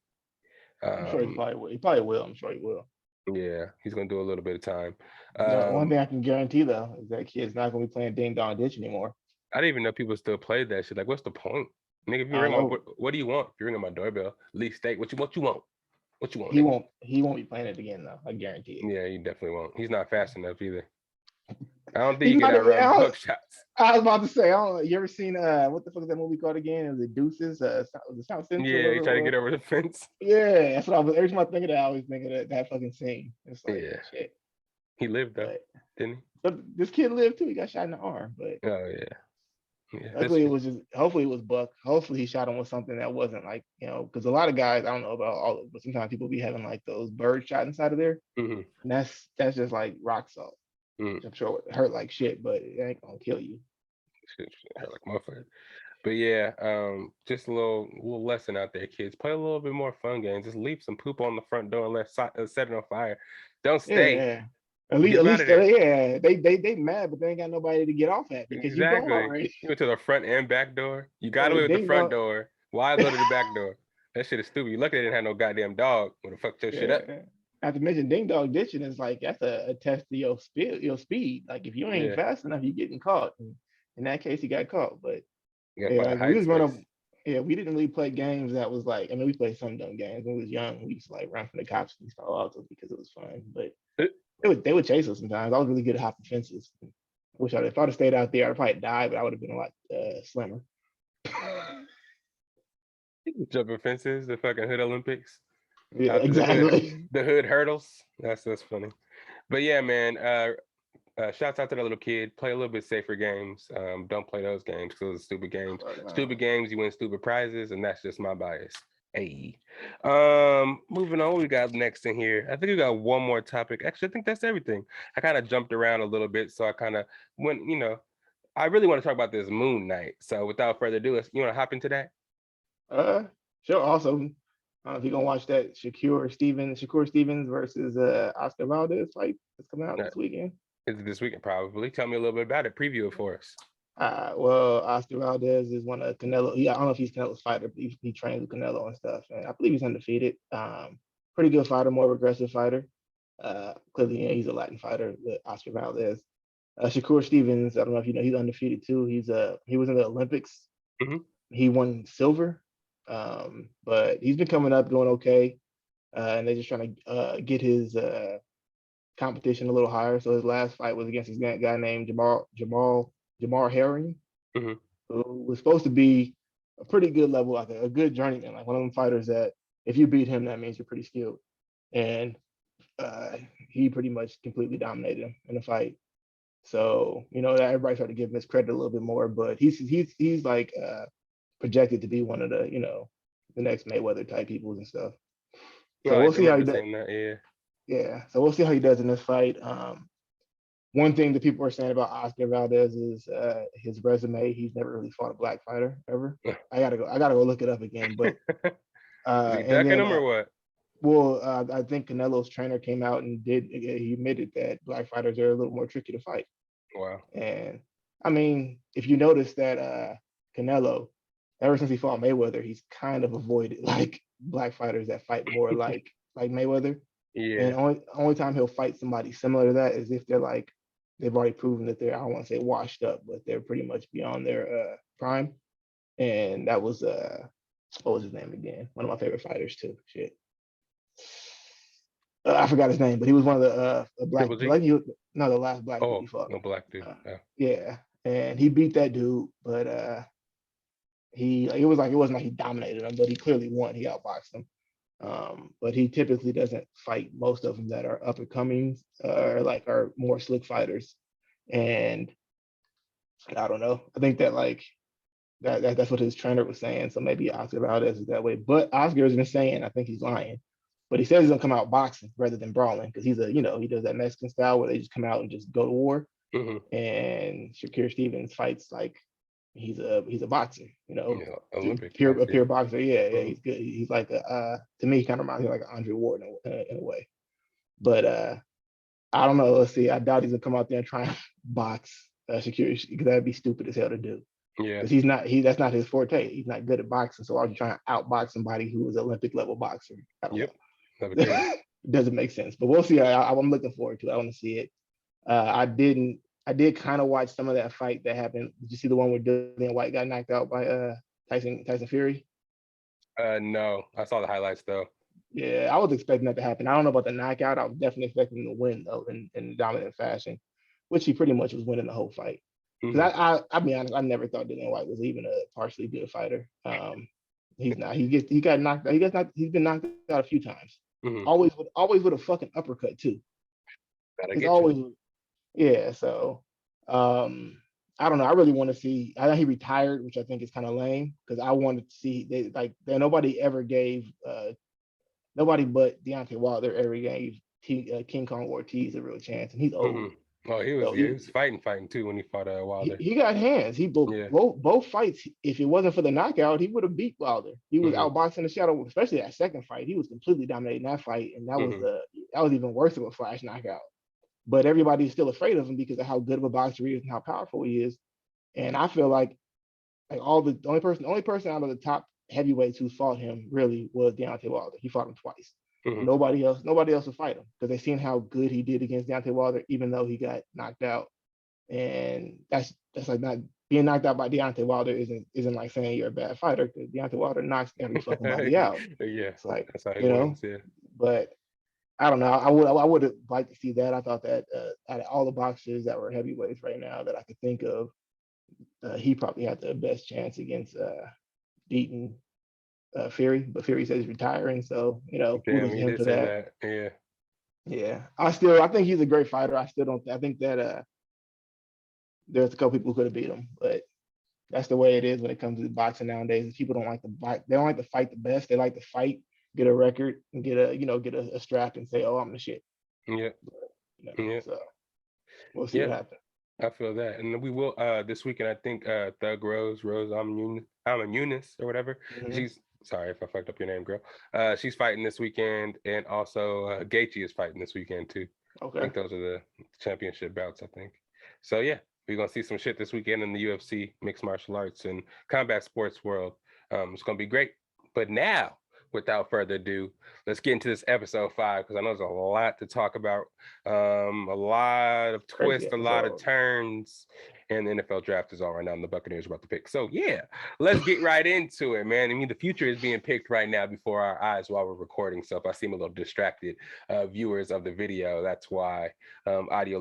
I'm sure he probably will. He probably will. I'm sure he will. Yeah, he's going to do a little bit of time. One thing I can guarantee, though, is that kid's not going to be playing ding dong ditch anymore. I didn't even know people still played that shit. Like, what's the point? Nigga, if you ring what do you want? If you ring on my doorbell, at least state what you want. What you want? He won't be playing it again, though. I guarantee it. Yeah, he definitely won't. He's not fast enough either. I don't think he can outrun hook shots. I was about to say, you ever seen what the fuck is that movie called again? It was the Deuces, the South Central. Yeah, he tried to get over the fence. Yeah, that's what I was. Every time I think of that, I always think of that fucking scene. It's like, shit. He lived though, didn't he? But this kid lived too. He got shot in the arm, but hopefully it was Buck. Hopefully he shot him with something that wasn't like, because a lot of guys, I don't know about all of it, but sometimes people be having like those bird shot inside of there. And that's just like rock salt. I'm sure it hurt like shit, but it ain't gonna kill you. Shit hurt like motherfucker. But yeah, just a little lesson out there, kids. Play a little bit more fun games. Just leave some poop on the front door and set it on fire. Don't stay. Yeah. At least they mad, but they ain't got nobody to get off at because you went to the front and back door. You got away with the front door. Why go to the back door? That shit is stupid. You lucky they didn't have no goddamn dog. Would have fucked your shit up. Not to mention ding dong ditching is like that's a test of your speed. Like if you ain't fast enough, you getting caught. And in that case, he got caught. But we didn't really play games that was like. I mean, we played some dumb games when we was young. We used to like run from the cops and start autos because it was fun. But they would chase us sometimes. I was really good at hopping fences. If I'd have stayed out there, I'd probably died, but I would have been a lot slimmer. Jumping fences, the fucking Hood Olympics. Yeah, exactly. The hood hurdles. That's funny. But yeah, man. Shouts out to the little kid. Play a little bit safer games. Don't play those games because those are stupid games. Stupid games, you win stupid prizes, and that's just my bias. Hey. Moving on, we got next in here. I think we got one more topic. Actually, I think that's everything. I kind of jumped around a little bit, so I kind of went, I really want to talk about this Moon Knight. So without further ado, you want to hop into that? Sure. Also, if you're gonna watch that Shakur Stevens versus Oscar Valdez fight that's coming out this weekend. Is it this weekend? Probably. Tell me a little bit about it. Preview it for us. Well, Oscar Valdez is one of Canelo. I don't know if he's Canelo's fighter, but he trains with Canelo and stuff. And I believe he's undefeated. Pretty good fighter, more aggressive fighter. Clearly, he's a Latin fighter, Oscar Valdez. Shakur Stevens, I don't know if you know, he's undefeated too. He was in the Olympics. He won silver. But he's been coming up, doing okay. And they're just trying to get his competition a little higher. So his last fight was against this guy named Jamar Herring, who was supposed to be a pretty good level, like a good journeyman, like one of them fighters that if you beat him, that means you're pretty skilled. And he pretty much completely dominated him in the fight. So, everybody started to give him his credit a little bit more, but he's like projected to be one of the, the next Mayweather type people and stuff. So we'll see how he does. Yeah. So we'll see how he does in this fight. One thing that people are saying about Oscar Valdez is his resume. He's never really fought a black fighter ever. I gotta go look it up again. But Is he And ducking then, him or what? well, I think Canelo's trainer came out and he admitted that black fighters are a little more tricky to fight. Wow. And I mean, if you notice that Canelo, ever since he fought Mayweather, he's kind of avoided like black fighters that fight more like Mayweather. Yeah. And only time he'll fight somebody similar to that is if they're like they've already proven that they're, I don't want to say washed up, but they're pretty much beyond their prime. And that was what was his name again? One of my favorite fighters too. Shit. I forgot his name, but he was one of the black. No, the last black dude he fought. No black dude. Yeah, and he beat that dude, but it wasn't like he dominated him, but he clearly won. He outboxed him. But he typically doesn't fight most of them that are up and comings or like are more slick fighters. And I don't know. I think that like that's what his trainer was saying. So maybe Oscar Valdez is that way. But Oscar has been saying, I think he's lying. But he says he's gonna come out boxing rather than brawling because he does that Mexican style where they just come out and just go to war. Mm-hmm. And Shakur Stevens fights like he's a boxer, Olympic, a pure boxer. Yeah, mm-hmm. He's good. He's like to me, he kind of reminds me like Andre Ward in a way. But I don't know. Let's see. I doubt he's gonna come out there and try and box Shakur because that'd be stupid as hell to do. Yeah, because that's not his forte. He's not good at boxing. So why are you trying to outbox somebody who is an Olympic level boxer? I don't know. Doesn't make sense. But we'll see. I'm looking forward to it. I want to see it. I did kind of watch some of that fight that happened. Did you see the one where Dillian White got knocked out by Tyson Fury? No, I saw the highlights though. Yeah, I was expecting that to happen. I don't know about the knockout. I was definitely expecting him to win though in dominant fashion, which he pretty much was winning the whole fight. Because I'll be honest, I never thought Dillian White was even a partially good fighter. He's not. He got knocked out. He's been knocked out a few times. Mm-hmm. Always with a fucking uppercut too. It's always. Yeah, so I don't know. I really want to see. I know he retired, which I think is kind of lame because I wanted to see nobody but Deontay Wilder ever gave King Kong Ortiz a real chance, and he's old. Mm-hmm. Oh, he was fighting too when he fought Wilder. He got hands. He both fights. If it wasn't for the knockout, he would have beat Wilder. He was outboxing the shadow, especially that second fight. He was completely dominating that fight, and that was even worse of a flash knockout. But everybody's still afraid of him because of how good of a boxer he is and how powerful he is. And I feel like the only person out of the top heavyweights who fought him really was Deontay Wilder. He fought him twice. Mm-hmm. Nobody else would fight him because they seen how good he did against Deontay Wilder, even though he got knocked out. And that's like not being knocked out by Deontay Wilder isn't like saying you're a bad fighter because Deontay Wilder knocks every fucking body out. Yeah, it's like that's how it works, yeah. But I don't know. I would have liked to see that. I thought that out of all the boxers that were heavyweights right now that I could think of, he probably had the best chance against beating Fury. But Fury says he's retiring, so kudos to him for that. Yeah. I think he's a great fighter. I think that there's a couple people who could have beat him, but that's the way it is when it comes to boxing nowadays. People don't like to fight. They don't like to fight the best. They like to fight, get a record, and get a strap and say, "Oh, I'm the shit." Yeah. So we'll see what happens. I feel that, and we will this weekend. I think Thug Rose Amunis or whatever. Mm-hmm. She's sorry if I fucked up your name, girl. She's fighting this weekend, and also Gaethje is fighting this weekend too. Okay. I think those are the championship bouts. I think so. Yeah, we're gonna see some shit this weekend in the UFC, mixed martial arts, and combat sports world. It's gonna be great. But now, without further ado, let's get into this episode 5 because I know there's a lot to talk about, a lot of twists, a lot of turns, and the NFL draft is all right now, and the Buccaneers are about to pick. So yeah, let's get right into it, man. I mean, the future is being picked right now before our eyes while we're recording. So if I seem a little distracted, viewers of the video, that's why. Audio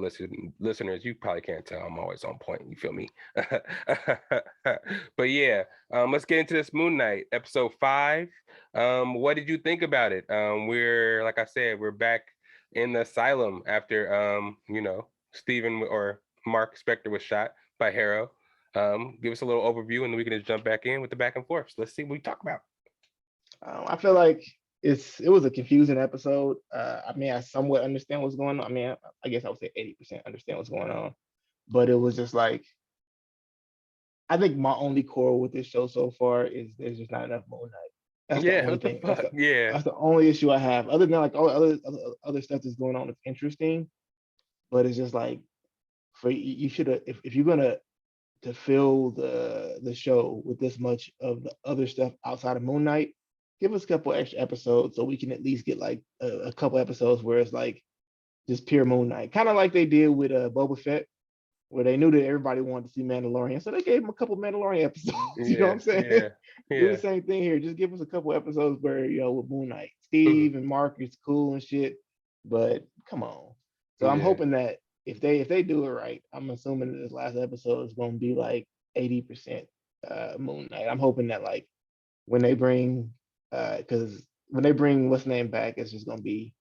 listeners, you probably can't tell I'm always on point. You feel me? But yeah, let's get into this Moon Knight episode 5. What did you think about it? We're like I said, we're back in the asylum after Stephen or Mark Spector was shot by Harrow. Give us a little overview and then we can just jump back in with the back and forth. So let's see what we talk about. I feel like it was a confusing episode. I mean, I somewhat understand what's going on. I mean, I guess I would say 80% understand what's going on, but it was just like, I think my only core with this show so far is there's just not enough Moon Knight. That's the Yeah, only what the thing. fuck? Yeah. That's the only issue I have. Other than like all other stuff that's going on is interesting, but it's just like you should have if you're gonna to fill the show with this much of the other stuff outside of Moon Knight, give us a couple extra episodes so we can at least get like a couple episodes where it's like just pure Moon Knight, kind of like they did with Boba Fett, where they knew that everybody wanted to see Mandalorian, so they gave him a couple Mandalorian episodes. You know what Yeah. I'm saying? Yeah. Do the Yeah. same thing here. Just give us a couple episodes where with Moon Knight, Mhm. Steve and Mark is cool and shit, but come on. So I'm Yeah. hoping that if they do it right, I'm assuming that this last episode is going to be like 80% Moon Knight. I'm hoping that like when they bring because when they bring what's name back, it's just gonna be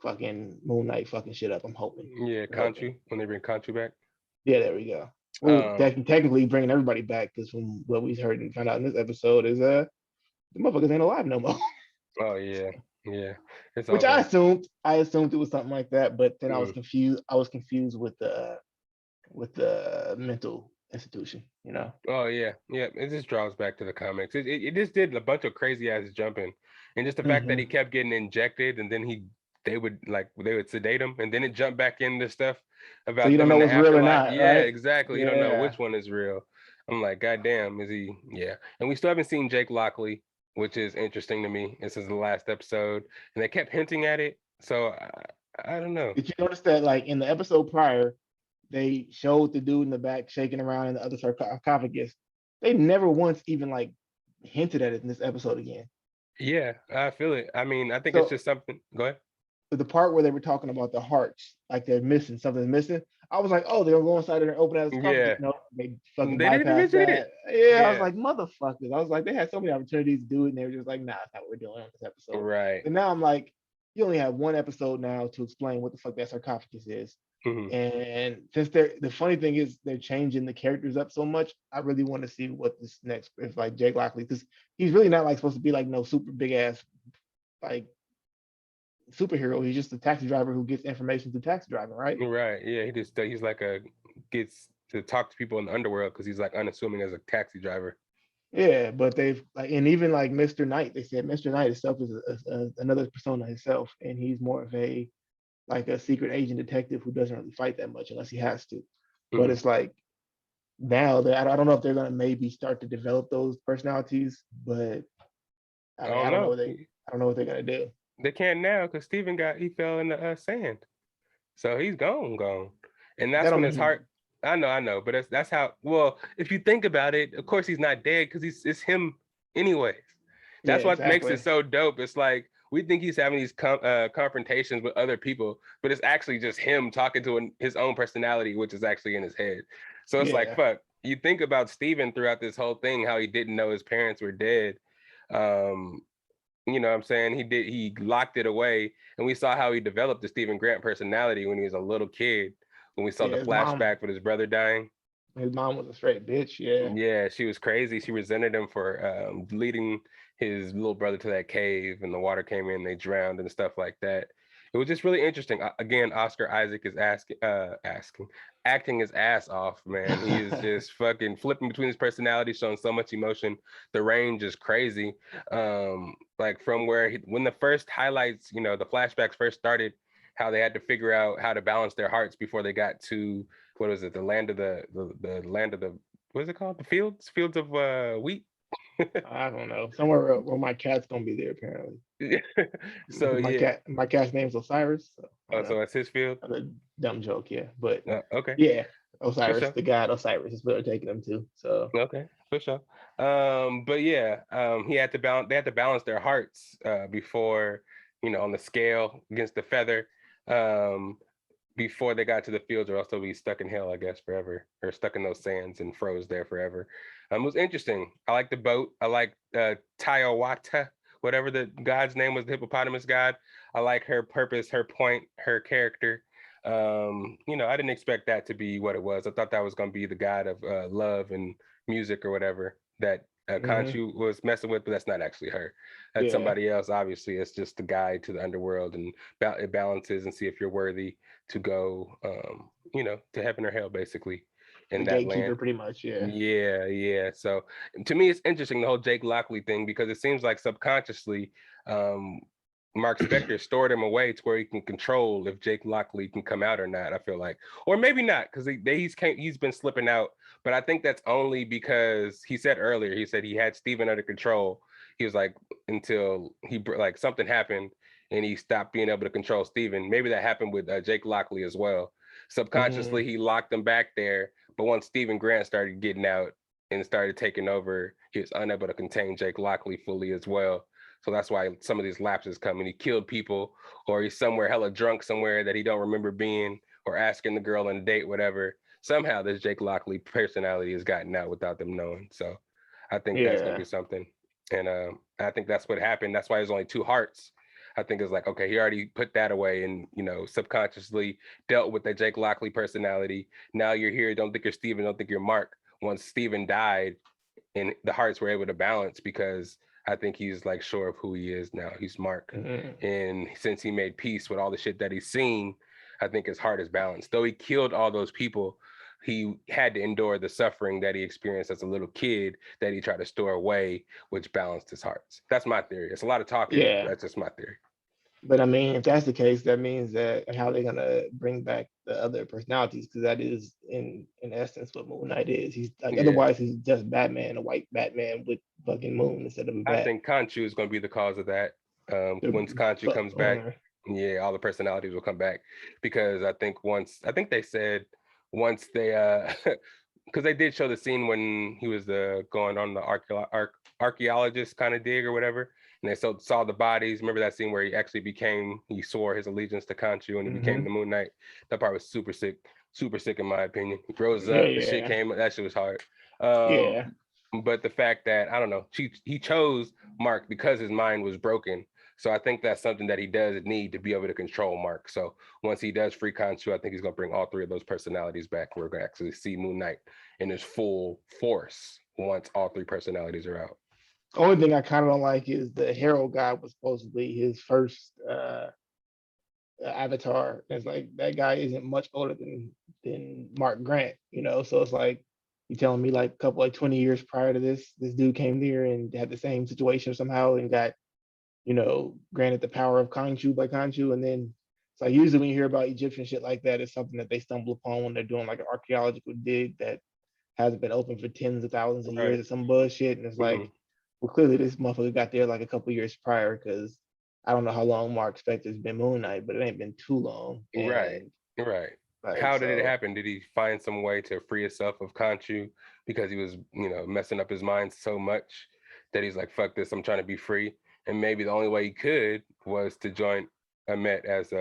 fucking Moon Knight fucking shit up. I'm hoping. Yeah. I'm hoping. Khonshu, when they bring Khonshu back. Yeah, there we go. Well, Um. technically bringing everybody back because from what we heard and found out in this episode is the motherfuckers ain't alive no more. Oh yeah. Yeah. It's Which over. I assumed it was something like that, but then I was Mm. confused. I was confused with the mental institution. You know. Oh yeah. Yeah. It just draws back to the comics. It just did a bunch of crazy ass jumping, and just the fact that he kept getting injected, and then they would sedate him, and then it jumped back into stuff So about you don't them know in the what's real or afterlife. not, Yeah, right? exactly. You don't know Yeah. which one is real. I'm like, God damn, is he? Yeah. And we still haven't seen Jake Lockley, which is interesting to me. This is the last episode, and they kept hinting at it. So I don't know. Did you notice that like in the episode prior, they showed the dude in the back shaking around in the other sarcophagus. They never once even like hinted at it in this episode again. Yeah, I feel it. I mean, I think it's So just something. Go ahead. the part where they were talking about the hearts, like they're missing, something's missing. I was like, oh, they're gonna go inside there and open out the sarcophagus. Yeah, No, they fucking they didn't even bypassed mention it. that. Yeah, I was Yeah, like, motherfuckers. I was like, they had so many opportunities to do it, and they were just like, nah, that's not what we're doing on this episode. right. And now I'm like, you only have one episode now to explain what the fuck that sarcophagus is. Mhm. And since the funny thing is they're changing the characters up so much, I really want to see what this next is like Jake Lockley, because he's really not like supposed to be like no super big ass like superhero. He's just a taxi driver who gets information through taxi driving, right? Right. Yeah, he's like gets to talk to people in the underworld because he's like unassuming as a taxi driver. Yeah, but they've like, and even like Mr. Knight, they said Mr. Knight himself is another persona himself, and he's more of a like a secret agent detective who doesn't really fight that much unless he has to. But Mhm. it's like now that I don't know if they're gonna maybe start to develop those personalities, but I I mean don't know. I don't know what they're gonna do. They can't now because Steven he fell in the sand, so he's gone, and That that's don't when mean his heart. I know, but that's how. Well, if you think about it, of course he's not dead because it's him anyways. yeah, That's what makes it exactly. so dope. It's like we think he's having these confrontations with other people, but it's actually just him talking to his own personality, which is actually in his head. So it's like, Yeah, fuck. You think about Steven throughout this whole thing, how he didn't know his parents were dead. You know what I'm saying? He locked it away. And we saw how he developed the Stephen Grant personality when he was a little kid, when we saw yeah. the flashback with his brother dying. His mom was a straight bitch. Yeah, Yeah, she was crazy. She resented him for leading his little brother to that cave, and the water came in, they drowned and stuff like that. It was just really interesting. Again, Oscar Isaac is acting his ass off, man. He is just fucking flipping between his personalities, showing so much emotion. The range is crazy. Like from where when the first highlights, the flashbacks first started, how they had to figure out how to balance their hearts before they got to what was it? The land of the land of the what is it called? The fields of wheat. I don't know. Somewhere where my cat's gonna be there apparently. So yeah. My cat's name's Osiris. So, So it's his field. a dumb joke, yeah. But Okay. yeah, Osiris, sure. the god Osiris is what they're taking him to. So Okay, for sure. But yeah, they had to balance their hearts before, on the scale against the feather, before they got to the fields, or else they'll be stuck in hell, I guess, forever, or stuck in those sands and froze there forever. It was interesting. I like the boat. I like Tayawata, whatever the god's name was, the hippopotamus god. I like her purpose, her point, her character. I didn't expect that to be what it was. I thought that was going to be the god of love and music or whatever that Khonshu was messing with, but that's not actually her. That's somebody else. Obviously, it's just the guide to the underworld, and it balances and see if you're worthy to go, to heaven or hell, basically. in the that gatekeeper, land. pretty much. Yeah. Yeah. So to me, it's interesting, the whole Jake Lockley thing, because it seems like subconsciously, Mark Spector stored him away to where he can control if Jake Lockley can come out or not. I feel like, or maybe not, because he's been slipping out. But I think that's only because he said earlier, he said he had Steven under control. He was like, until something happened and he stopped being able to control Steven. Maybe that happened with Jake Lockley as well. Subconsciously, he locked him back there. But once Stephen Grant started getting out and started taking over, he was unable to contain Jake Lockley fully as well. So that's why some of these lapses come, and he killed people, or he's somewhere hella drunk somewhere that he don't remember being, or asking the girl on a date, whatever. Somehow this Jake Lockley personality has gotten out without them knowing. So I think that's gonna be something. And I think that's what happened. That's why there's only 2 hearts. I think it's like, okay, he already put that away and, subconsciously dealt with the Jake Lockley personality. Now you're here. Don't think you're Steven. Don't think you're Mark. Once Steven died, and the hearts were able to balance, because I think he's like sure of who he is now. He's Mark. And since he made peace with all the shit that he's seen, I think his heart is balanced. Though he killed all those people, he had to endure the suffering that he experienced as a little kid that he tried to store away, which balanced his hearts. That's my theory. It's a lot of talking. Yeah. That's just my theory. But I mean, if that's the case, that means that how they're gonna bring back the other personalities, because that is in essence what Moon Knight is. He's like, otherwise he's just Batman, a white Batman with fucking Moon instead of a bat. I think Khonshu is gonna be the cause of that. Once Khonshu comes back, all the personalities will come back, because I think they said once they because they did show the scene when he was going on the archaeologist kind of dig or whatever, and they saw the bodies. Remember that scene where he swore his allegiance to Khonshu and he became the Moon Knight? That part was super sick in my opinion. He rose up, the shit came, that shit was hard. But the fact that, I don't know, he chose Mark because his mind was broken. So I think that's something that he does need to be able to control Mark. So once he does free Khonshu, I think he's going to bring all 3 of those personalities back. We're going to actually see Moon Knight in his full force once all 3 personalities are out. The only thing I kind of don't like is the Herald guy was supposedly his first avatar. It's like, that guy isn't much older than Mark Grant, So it's like, you telling me like 20 years prior to this dude came there and had the same situation somehow and got, granted the power of Khonshu by Khonshu. And then it's like, usually when you hear about Egyptian shit like that, it's something that they stumble upon when they're doing like an archaeological dig that hasn't been open for tens of thousands of years or some bullshit. And it's like, well, clearly this motherfucker got there like a couple years prior, because I don't know how long Mark Spector's been Moon Knight, but it ain't been too long. Right. Like, how did it happen? Did he find some way to free himself of Khonshu because he was, messing up his mind so much that he's like, fuck this, I'm trying to be free? And maybe the only way he could was to join Amet as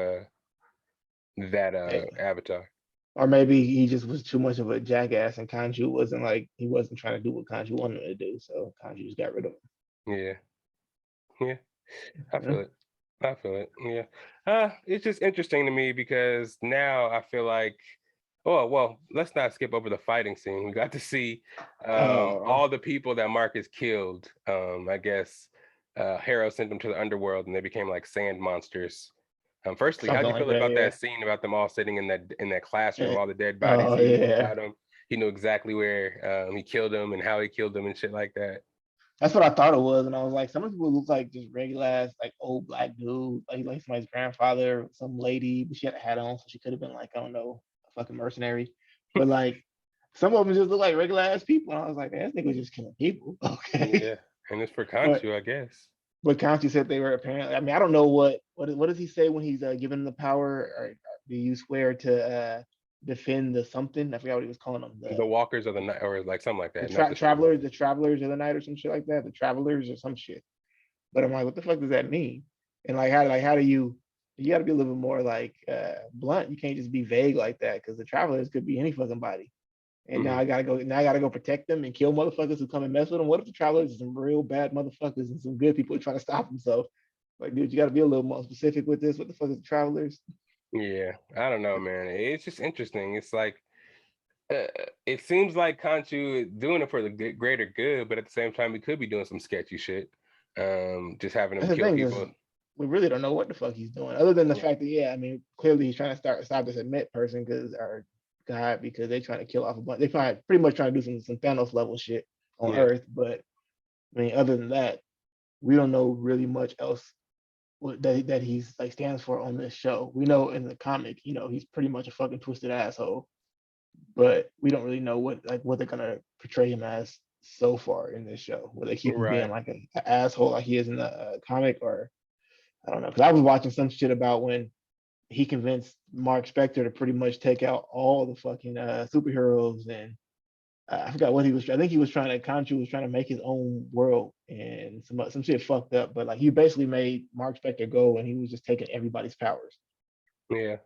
avatar. Or maybe he just was too much of a jackass, and Khonshu he wasn't trying to do what Khonshu wanted him to do, so Khonshu just got rid of him. Yeah. I feel it. Yeah. It's just interesting to me, because now I feel like, let's not skip over the fighting scene. We got to see all the people that Marcus killed. I guess Harrow sent them to the underworld and they became like sand monsters. Firstly, how do you feel about that scene about them all sitting in that classroom, all the dead bodies? He knew exactly where he killed them and how he killed them and shit like that. That's what I thought it was, and I was like, some of the people look like just regular ass, like old black dude, like somebody's grandfather, some lady, but she had a hat on, so she could have been like, I don't know, a fucking mercenary. But like, some of them just look like regular ass people, and I was like, man, this nigga was just killing people. Okay. Yeah, and it's for Khonshu, I guess. But Khonshu said they were apparently. I mean, I don't know what does he say when he's given the power, or do you swear to defend the something? I forgot what he was calling them. The walkers of the night, or like something like that. The travelers of the night, or some shit like that. The travelers or some shit. But I'm like, what the fuck does that mean? And how do you got to be a little bit more like blunt. You can't just be vague like that, because the travelers could be any fucking body. And now I gotta go protect them and kill motherfuckers who come and mess with them. What if the travelers are some real bad motherfuckers and some good people trying to stop them? So, like, dude, you gotta be a little more specific with this. What the fuck is the travelers? Yeah, I don't know, man. It's just interesting. It's like, it seems like Khonshu is doing it for the greater good, but at the same time, he could be doing some sketchy shit. Just having him kill people. We really don't know what the fuck he's doing, other than the fact that, I mean, clearly he's trying to stop this Amet person, because God because they trying to kill off a bunch. They probably pretty much trying to do some Thanos level shit on Earth. But I mean, other than that, we don't know really much else that he's like stands for on this show. We know in the comic, he's pretty much a fucking twisted asshole, but we don't really know what they're gonna portray him as so far in this show. Will they keep him being like an asshole like he is in the comic, or I don't know? Because I was watching some shit about when he convinced Mark Spector to pretty much take out all the fucking superheroes, and I forgot what he was. I think he was trying to. Khonshu was trying to make his own world, and some shit fucked up. But like he basically made Mark Spector go, and he was just taking everybody's powers. And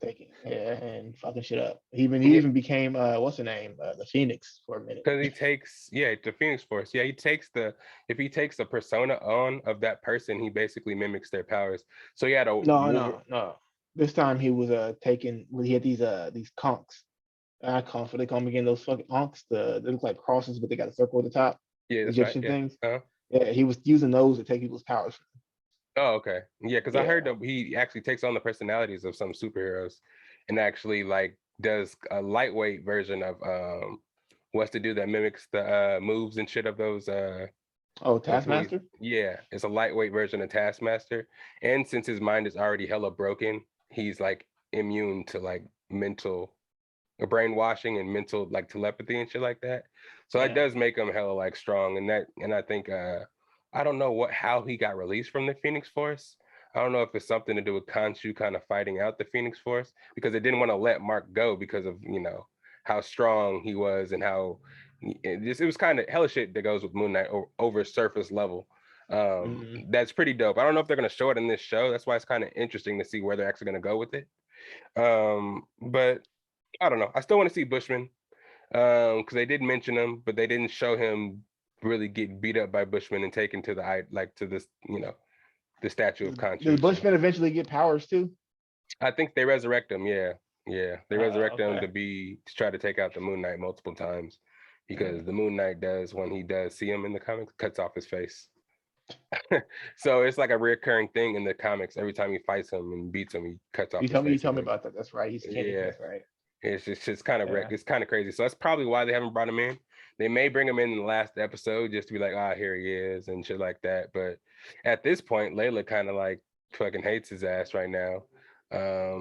fucking shit up. He even became what's her name, the Phoenix for a minute. Because he takes the Phoenix Force. Yeah, if he takes the persona on of that person, he basically mimics their powers. So he had a no. This time he was he had these conks. Conks, what they call them again? Those fucking onks. They look like crosses, but they got a circle at the top. Yeah, that's Egyptian right. things. Uh-huh. Yeah, he was using those to take people's powers. Oh, okay. Yeah, because I heard that he actually takes on the personalities of some superheroes, and actually like does a lightweight version of what's the dude that mimics the moves and shit of those. Taskmaster. Yeah, it's a lightweight version of Taskmaster, and since his mind is already hella broken, he's like immune to like mental brainwashing and mental like telepathy and shit like that. So that does make him hella like strong, and I think I don't know how he got released from the Phoenix Force. I don't know if it's something to do with Khonshu kind of fighting out the Phoenix Force because they didn't want to let Mark go because of how strong he was and how it was kind of hella shit that goes with Moon Knight over surface level. That's pretty dope. I don't know if they're gonna show it in this show. That's why it's kind of interesting to see where they're actually gonna go with it. But I don't know. I still want to see Bushman because they did mention him, but they didn't show him really get beat up by Bushman and taken to this the statue of Khonshu. Does Bushman eventually get powers too? I think they resurrect him. Yeah, they resurrect him to try to take out the Moon Knight multiple times because the Moon Knight does, when he does see him in the comics, cuts off his face. So it's like a recurring thing in the comics. Every time he fights him and beats him, he cuts off his face. You tell me about that. That's right. He's that's right. It's kind of it's kind of crazy. So that's probably why they haven't brought him in. They may bring him in the last episode just to be like, here he is and shit like that. But at this point, Layla kind of like fucking hates his ass right now.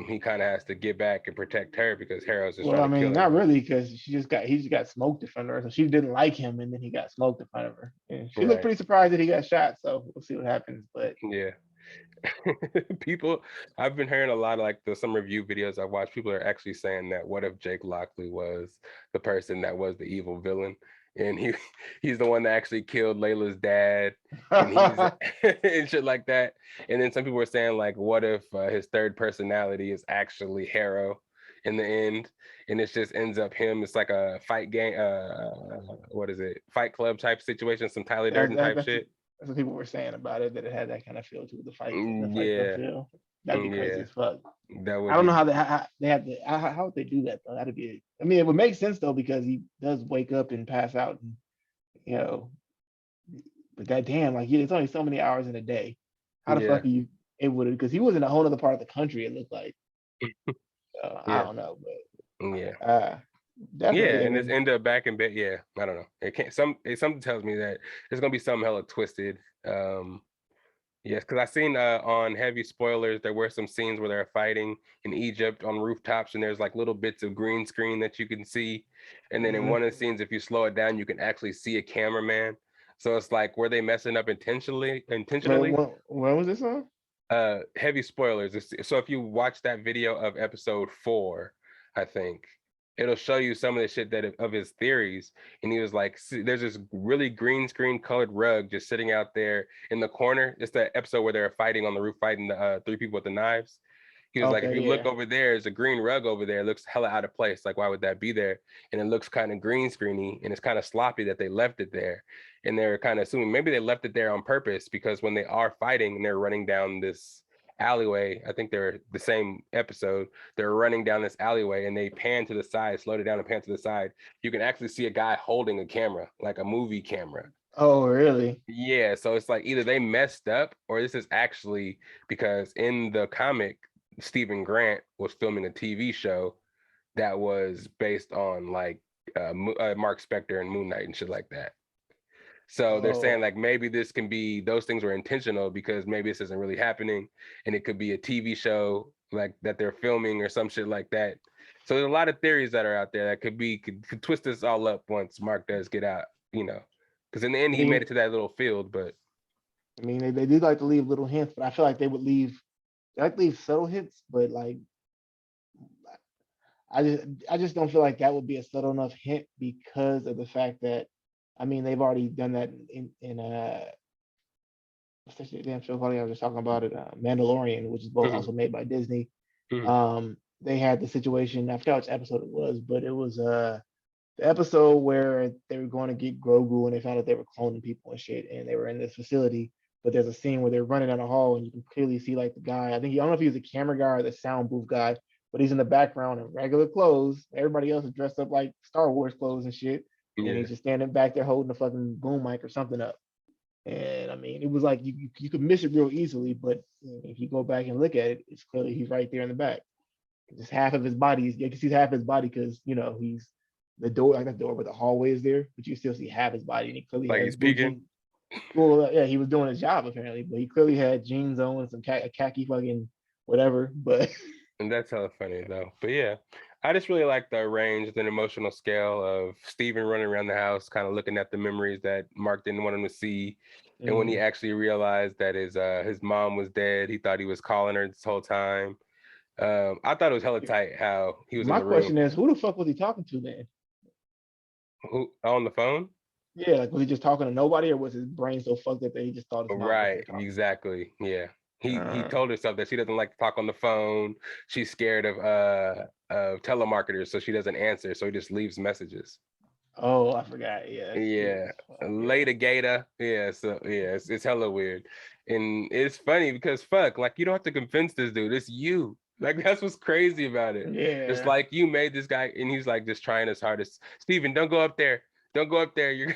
He kind of has to get back and protect her because Harrow's just trying to kill her. Not really, because he just got smoked in front of her. So she didn't like him, and then he got smoked in front of her. And she looked pretty surprised that he got shot. So we'll see what happens. But yeah. People, I've been hearing a lot of some review videos I've watched. People are actually saying that what if Jake Lockley was the person that was the evil villain, and he's the one that actually killed Layla's dad, and shit like that. And then some people were saying what if his third personality is actually Harrow in the end, and it just ends up him. It's like a fight game, what is it? Fight Club type situation, some Tyler Durden type shit. That's what people were saying about it, that it had that kind of feel to the fight. Feel. That'd be crazy as fuck. I don't know how they have to. How would they do that though? That'd be. I mean, it would make sense though because he does wake up and pass out, and But goddamn, it's only so many hours in a day. How the fuck are you able to? Because he was in a whole other part of the country. It looked like. I don't know, but definitely. And it's end up back in bed. Yeah, I don't know. It can't. Something tells me that there's gonna be something hella twisted. Yes, because I seen on heavy spoilers there were some scenes where they're fighting in Egypt on rooftops, and there's little bits of green screen that you can see, and then in one of the scenes, if you slow it down, you can actually see a cameraman. So it's were they messing up intentionally? When was this on? Heavy spoilers. So if you watch that video of episode 4, I think it'll show you some of the shit of his theories. And he was there's this really green screen colored rug just sitting out there in the corner. It's the episode where they're fighting on the roof, fighting the 3 people with the knives. He was if you look over there, there's a green rug over there. It looks hella out of place. Why would that be there? And it looks kind of green screeny, and it's kind of sloppy that they left it there. And they're kind of assuming maybe they left it there on purpose because when they are fighting and they're running down this alleyway, I think they're the same episode, they're running down this alleyway and they pan to the side, slowed it down and pan to the side. You can actually see a guy holding a camera, like a movie camera. Oh, really? Yeah. So it's either they messed up or this is actually because in the comic, Stephen Grant was filming a TV show that was based on like Mark Spector and Moon Knight and shit like that. So they're saying like maybe this can be, those things were intentional because maybe this isn't really happening, and it could be a TV show like that they're filming or some shit like that. So there's a lot of theories that are out there that could twist this all up once Mark does get out, you know, because in the end he made it to that little field. But I mean, they do like to leave little hints, but I feel like they would leave, like leave subtle hints, but like I just don't feel like that would be a subtle enough hint because of the fact that, I mean, they've already done that in what's that damn show called? I was just talking about it, Mandalorian, which is both also made by Disney. They had the situation, I forgot which episode it was, but it was the episode where they were going to get Grogu and they found out they were cloning people and shit, and they were in this facility. But there's a scene where they're running down a hall and you can clearly see like the guy. I don't know if he was a camera guy or the sound booth guy, but he's in the background in regular clothes. Everybody else is dressed up like Star Wars clothes and shit. And he's just standing back there holding a fucking boom mic or something up. And I mean, it was like you could miss it real easily, but if you go back and look at it, it's clearly he's right there in the back. Just half of his body you can see half his body because he's the door, like the door, but the hallway is there, but you still see half his body, and he clearly like has he's peeking. Well, yeah, he was doing his job apparently, but he clearly had jeans on and some khaki fucking whatever. But and that's hella funny though. But yeah, I just really like the range and emotional scale of Steven running around the house, kind of looking at the memories that Mark didn't want him to see. And when he actually realized that his mom was dead, he thought he was calling her this whole time. I thought it was hella tight how he was in the room. My question is, who the fuck was he talking to then? Who on the phone? Yeah, like was he just talking to nobody, or was his brain so fucked up that he just thought his mom right, exactly. Yeah. He told herself that she doesn't like to talk on the phone. She's scared of telemarketers, so she doesn't answer. So he just leaves messages. Oh, I forgot. Yeah. Yeah. Later, Gator. Yeah. So yeah, it's hella weird, and it's funny because fuck, like you don't have to convince this dude. It's you. Like that's what's crazy about it. Yeah. It's like you made this guy, and he's like just trying his hardest. Steven, don't go up there. Don't go up there. You're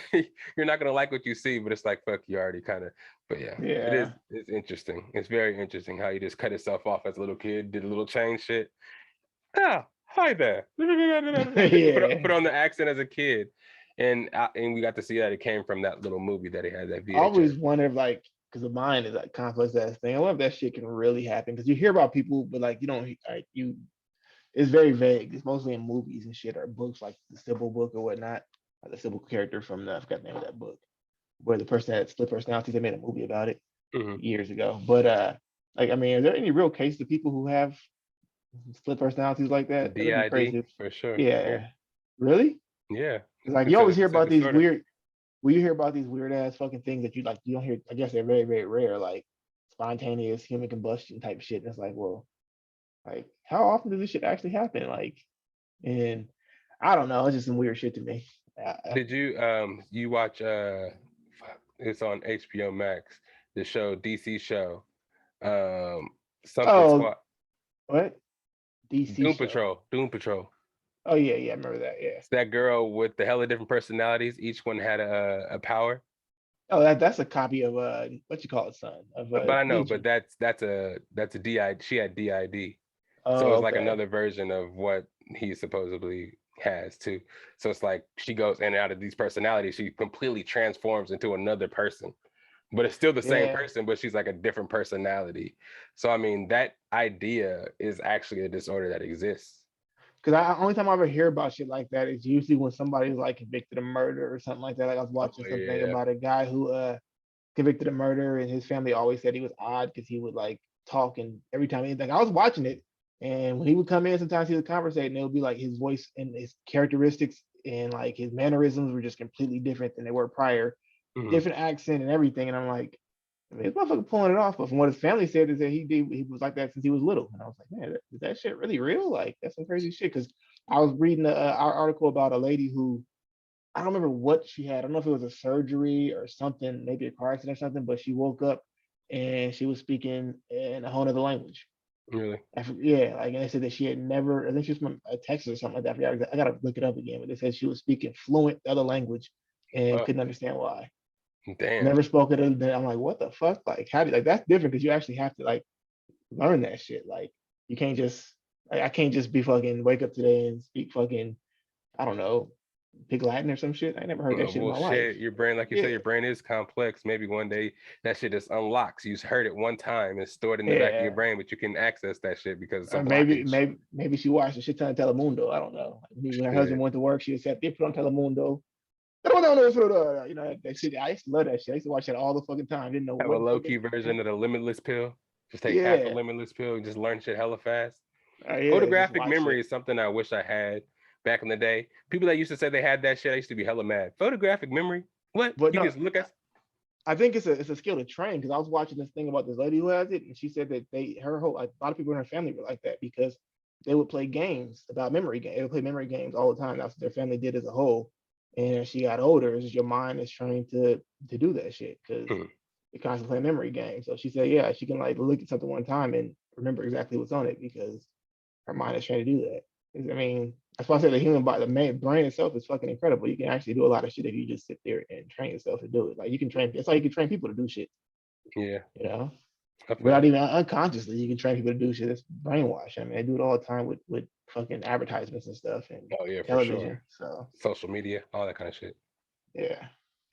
not gonna like what you see. But it's like fuck, you already kind of. But yeah, it is. It's interesting. It's very interesting how he just cut himself off as a little kid, did a little change shit. Ah, hi there. Put on the accent as a kid, and we got to see that it came from that little movie that he had, that VHS. I always wondered, like, because the mind is like complex ass thing. I wonder if that shit can really happen, because you hear about people, but like you don't like it's very vague. It's mostly in movies and shit or books, like the Sybil book or whatnot. Like the Sybil character from I forgot the name of that book, where the person had split personalities. They made a movie about it years ago. But like, I mean, are there any real cases of people who have split personalities like that? DID for sure. Yeah. Really? Yeah. Like you always hear about these weird. Well, you hear about these weird ass fucking things that you don't hear. I guess they're very, very rare, like spontaneous human combustion type shit. And it's like, well, like how often does this shit actually happen? Like, and I don't know. It's just some weird shit to me. Did you watch it's on HBO Max, the show DC show, Squad. What? DC Doom Patrol. Oh yeah, I remember that. Yeah, it's that girl with the hella different personalities. Each one had a power. Oh, that's a copy of what you call it, son. But I know, but that's a DID. She had DID, so it's like another version of what he supposedly has too. So it's like she goes in and out of these personalities. She completely transforms into another person, but it's still the same person, but she's like a different personality. So I mean, that idea is actually a disorder that exists. Because only time I ever hear about shit like that is usually when somebody's like convicted of murder or something like that. Like I was watching something about a guy who convicted of murder, and his family always said he was odd because he would like talk, and every time anything. I was watching it, and when he would come in, sometimes he would conversate, and it would be like his voice and his characteristics and like his mannerisms were just completely different than they were prior. Different accent and everything, and I'm like, I mean, this motherfucker pulling it off. But from what his family said is that he was like that since he was little. And I was like, man, is that shit really real? Like, that's some crazy shit. Because I was reading our article about a lady who, I don't remember what she had. I don't know if it was a surgery or something, maybe a car accident or something, but she woke up and she was speaking in a whole other language. Really? Yeah, like, and they said that she had never, I think she was from Texas or something like that. I gotta look it up again, but they said she was speaking fluent other language and couldn't understand why. Damn. Never spoke it. I'm like, what the fuck? Like, how do like that's different because you actually have to like learn that shit. Like, you can't just I can't just be fucking wake up today and speak fucking, I don't know, Pig Latin or some shit. I never heard that shit in my life. Your brain, like you said, your brain is complex. Maybe one day that shit just unlocks. You just heard it one time, it's stored in the back of your brain, but you can access that shit because some maybe she watched a shit ton of Telemundo. I don't know. When her husband went to work, she said they put on Telemundo. You know that shit. I used to love that shit. I used to watch that all the fucking time. Didn't know have what a low key version of the Limitless pill. Just take half a Limitless pill and just learn shit hella fast. Photographic memory is something I wish I had back in the day. People that used to say they had that shit, I used to be hella mad. Photographic memory? What? But you just look at. I think it's a skill to train, because I was watching this thing about this lady who has it, and she said that a lot of people in her family were like that, because they would play games about memory games. They would play memory games all the time. That's what their family did as a whole. And as she got older, it's just your mind is trained to do that shit, because you're constantly playing memory games. So she said, yeah, she can like look at something one time and remember exactly what's on it, because her mind is trained to do that. I mean, that's why I said the human body, the brain itself is fucking incredible. You can actually do a lot of shit if you just sit there and train yourself to do it. Like you can train, it's like you can train people to do shit. Yeah. You know? Without even unconsciously, you can train people to do shit. It's brainwash. I mean, they do it all the time with fucking advertisements and stuff and television. So social media, all that kind of shit. Yeah.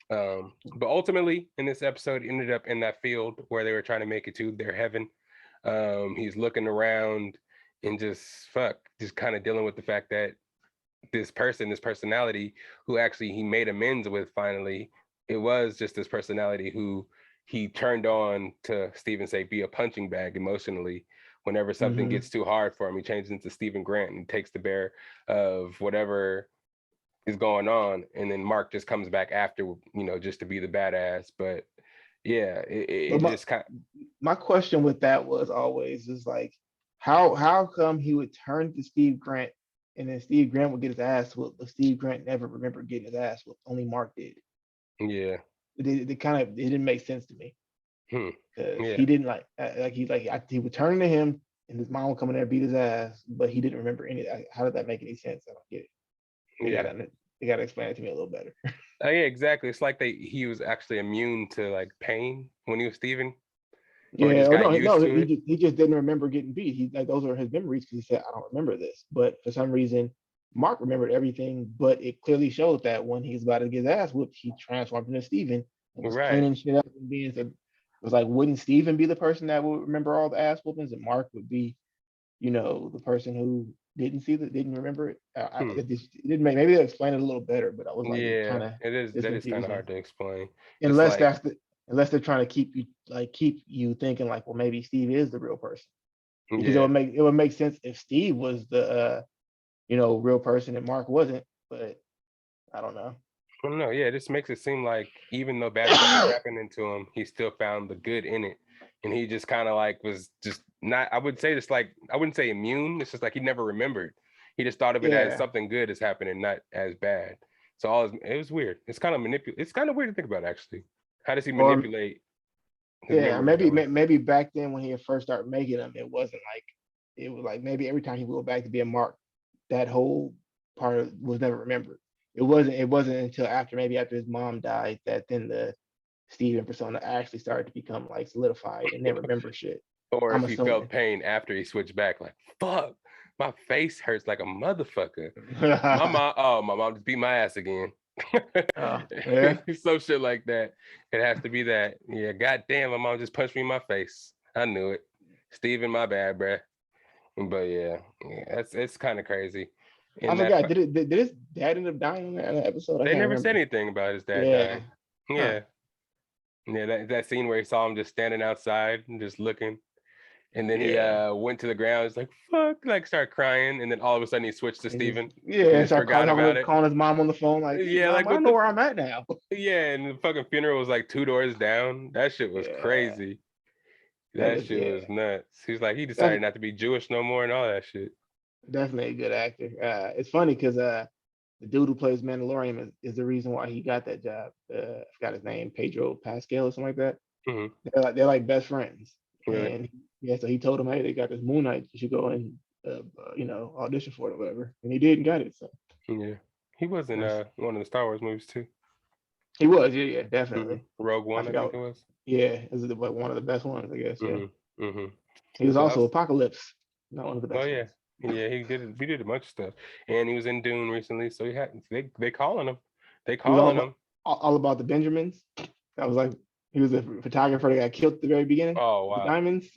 But ultimately in this episode, he ended up in that field where they were trying to make it to their heaven. He's looking around and just kind of dealing with the fact that this personality who actually he made amends with finally, it was just this personality who he turned on to Steven say be a punching bag emotionally. Whenever something gets too hard for him, he changes into Stephen Grant and takes the bear of whatever is going on. And then Mark just comes back after, just to be the badass. But yeah, my question with that was always is like, how come he would turn to Steve Grant and then Steve Grant would get his ass whooped, but Steve Grant never remembered getting his ass whooped? Only Mark did. Yeah. It didn't make sense to me. Because he didn't he would turn to him and his mom would come in there and beat his ass, but he didn't remember any. How did that make any sense? I don't get it. They gotta explain it to me a little better. Yeah, exactly. It's like he was actually immune to like pain when he was Steven. Yeah, he just didn't remember getting beat. He like those are his memories, because he said, I don't remember this. But for some reason, Mark remembered everything, but it clearly showed that when he was about to get his ass whooped, he transformed into Steven and was cleaning shit up and being it was like, wouldn't Steven be the person that would remember all the ass whoopings, and Mark would be, the person who didn't remember it? It didn't make, maybe they'll explain it a little better, but I was like, that is kind of hard to explain. Unless they're trying to keep you thinking like, well, maybe Steve is the real person. Because it would make sense if Steve was the real person and Mark wasn't, but I don't know. I don't know. Yeah, this makes it seem like even though bad stuff happened to him, he still found the good in it. And he just kind of like was just not, I wouldn't say immune. It's just like he never remembered. He just thought of it as something good is happening, not as bad. So it was weird. It's kind of it's kind of weird to think about, actually. How does he manipulate? Maybe back then when he first started making them, it wasn't like, it was like maybe every time he would go back to being Mark, that whole part was never remembered. It wasn't until after his mom died that then the Steven persona actually started to become like solidified and never remember shit. Or if he felt pain after he switched back, like, fuck, my face hurts like a motherfucker. my mom just beat my ass again. Some shit like that. It has to be that. Yeah, goddamn, my mom just punched me in my face. I knew it. Steven, my bad, bruh. But yeah, it's kind of crazy. I forgot. Did his dad end up dying in that episode? They never said anything about his dad dying. Yeah, that scene where he saw him just standing outside and just looking, and then he went to the ground. He's like, "Fuck!" Like started crying, and then all of a sudden he switched to Steven. Yeah, started calling his mom on the phone. Like, yeah, like I don't know where I'm at now. Yeah, and the fucking funeral was like 2 doors down. That shit was crazy. That shit was nuts. He's like, he decided not to be Jewish no more and all that shit. Definitely a good actor. It's funny because the dude who plays Mandalorian is the reason why he got that job. I forgot his name, Pedro Pascal or something like that. Mm-hmm. They're like best friends. Really? And so he told him, hey, they got this Moon Knight. You should go and audition for it or whatever. And he did and got it. So yeah, he was in one of the Star Wars movies too. He was, yeah, definitely. Mm-hmm. Rogue One, I think it was. Yeah, it was one of the best ones, I guess. Yeah. Mm-hmm. He was also Apocalypse, not one of the best. Oh yeah, ones. Yeah, he did a bunch of stuff, and he was in Dune recently. So they calling him. They calling him. All about the Benjamins. That was like he was a photographer that got killed at the very beginning. Oh The wow, diamonds.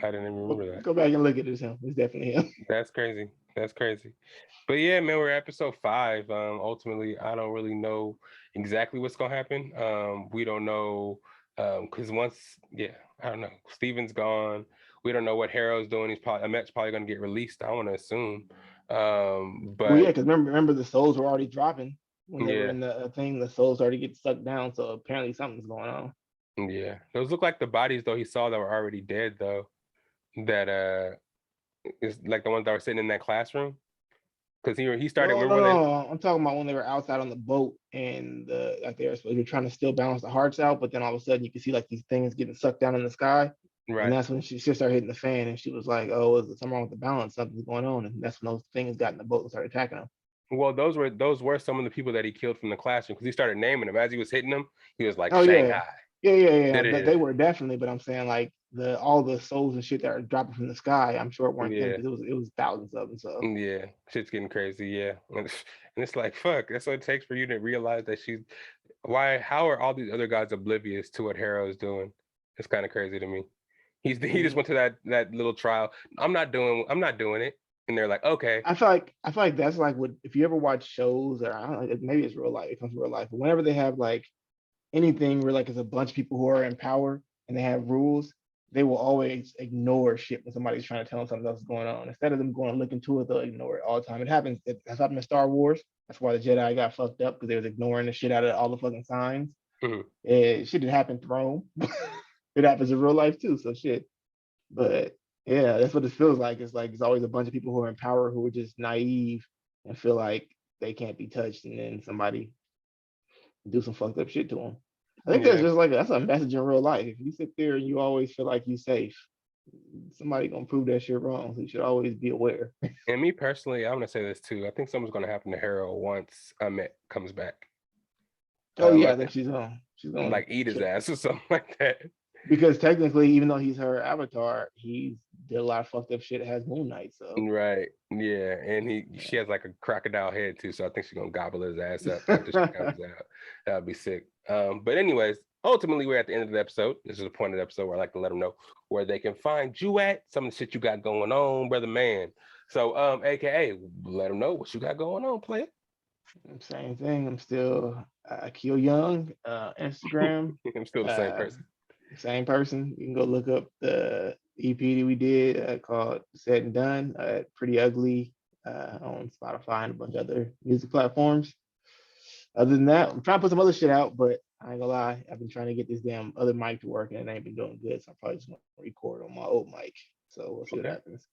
I didn't even remember that. Go back and look at this. Him. It's definitely him. That's crazy. That's crazy. But yeah, man, we're episode 5. Ultimately, I don't really know exactly what's gonna happen. We don't know because I don't know. Steven's gone. We don't know what Harrow's doing. Amet's probably gonna get released. I want to assume. Well, yeah, But because remember the souls were already dropping when they were yeah, in the thing. The souls already get sucked down, so apparently something's going on. yeah. Those look like the bodies though he saw that were already dead though. That is like the ones that were sitting in that classroom. Because he started. No. I'm talking about when they were outside on the boat and they were trying to still balance the hearts out, but then all of a sudden you can see like these things getting sucked down in the sky, Right. And that's when she started hitting the fan, and she was like, "Oh, is something wrong with the balance? Something's going on." And that's when those things got in the boat and started attacking them. Well, those were some of the people that he killed from the classroom because he started naming them as he was hitting them. He was like, Oh Shanghai. yeah. They were definitely, but I'm saying like all the souls and shit that are dropping from the sky. I'm sure it weren't them because it was thousands of them. So yeah, shit's getting crazy. Yeah, and it's like fuck. That's what it takes for you to realize that how are all these other guys oblivious to what Harrow is doing? It's kind of crazy to me. He just went to that little trial. I'm not doing it. And they're like, okay. I feel like that's like what if you ever watch shows or I don't know, maybe it's real life. It comes to real life. But whenever they have like anything where like it's a bunch of people who are in power and they have rules, they will always ignore shit when somebody's trying to tell them something else is going on. Instead of them going to look into it, they'll ignore it all the time. It happens. That's happened in Star Wars. That's why the Jedi got fucked up because they was ignoring the shit out of all the fucking signs. Shit did happen to Rome. It happens in real life too. So shit. But yeah, that's what it feels like. It's like it's always a bunch of people who are in power who are just naive and feel like they can't be touched, and then somebody do some fucked up shit to them. I think that's just like that's a message in real life. If you sit there and you always feel like you're safe, somebody gonna prove that shit wrong. So you should always be aware. And me personally, I'm gonna say this too. I think something's gonna happen to Harrow once Amet comes back. Oh yeah, I think she's gonna like eat his ass or something like that. Because technically, even though he's her avatar, he did a lot of fucked up shit that has Moon Knight. So right, yeah, and she has like a crocodile head too, so I think she's gonna gobble his ass up after she comes out. That would be sick. But anyways, ultimately we're at the end of the episode. This is the point of the episode where I like to let them know where they can find you at, some of the shit you got going on, brother man. So, AKA, let them know what you got going on, player. Same thing. I'm still Akil Young, Instagram. I'm still the same person. Same person. You can go look up the EP that we did called Said and Done. Pretty Ugly on Spotify and a bunch of other music platforms. Other than that, I'm trying to put some other shit out, but I ain't gonna lie, I've been trying to get this damn other mic to work and it ain't been doing good. So I'm probably just gonna record on my old mic. So we'll see what happens.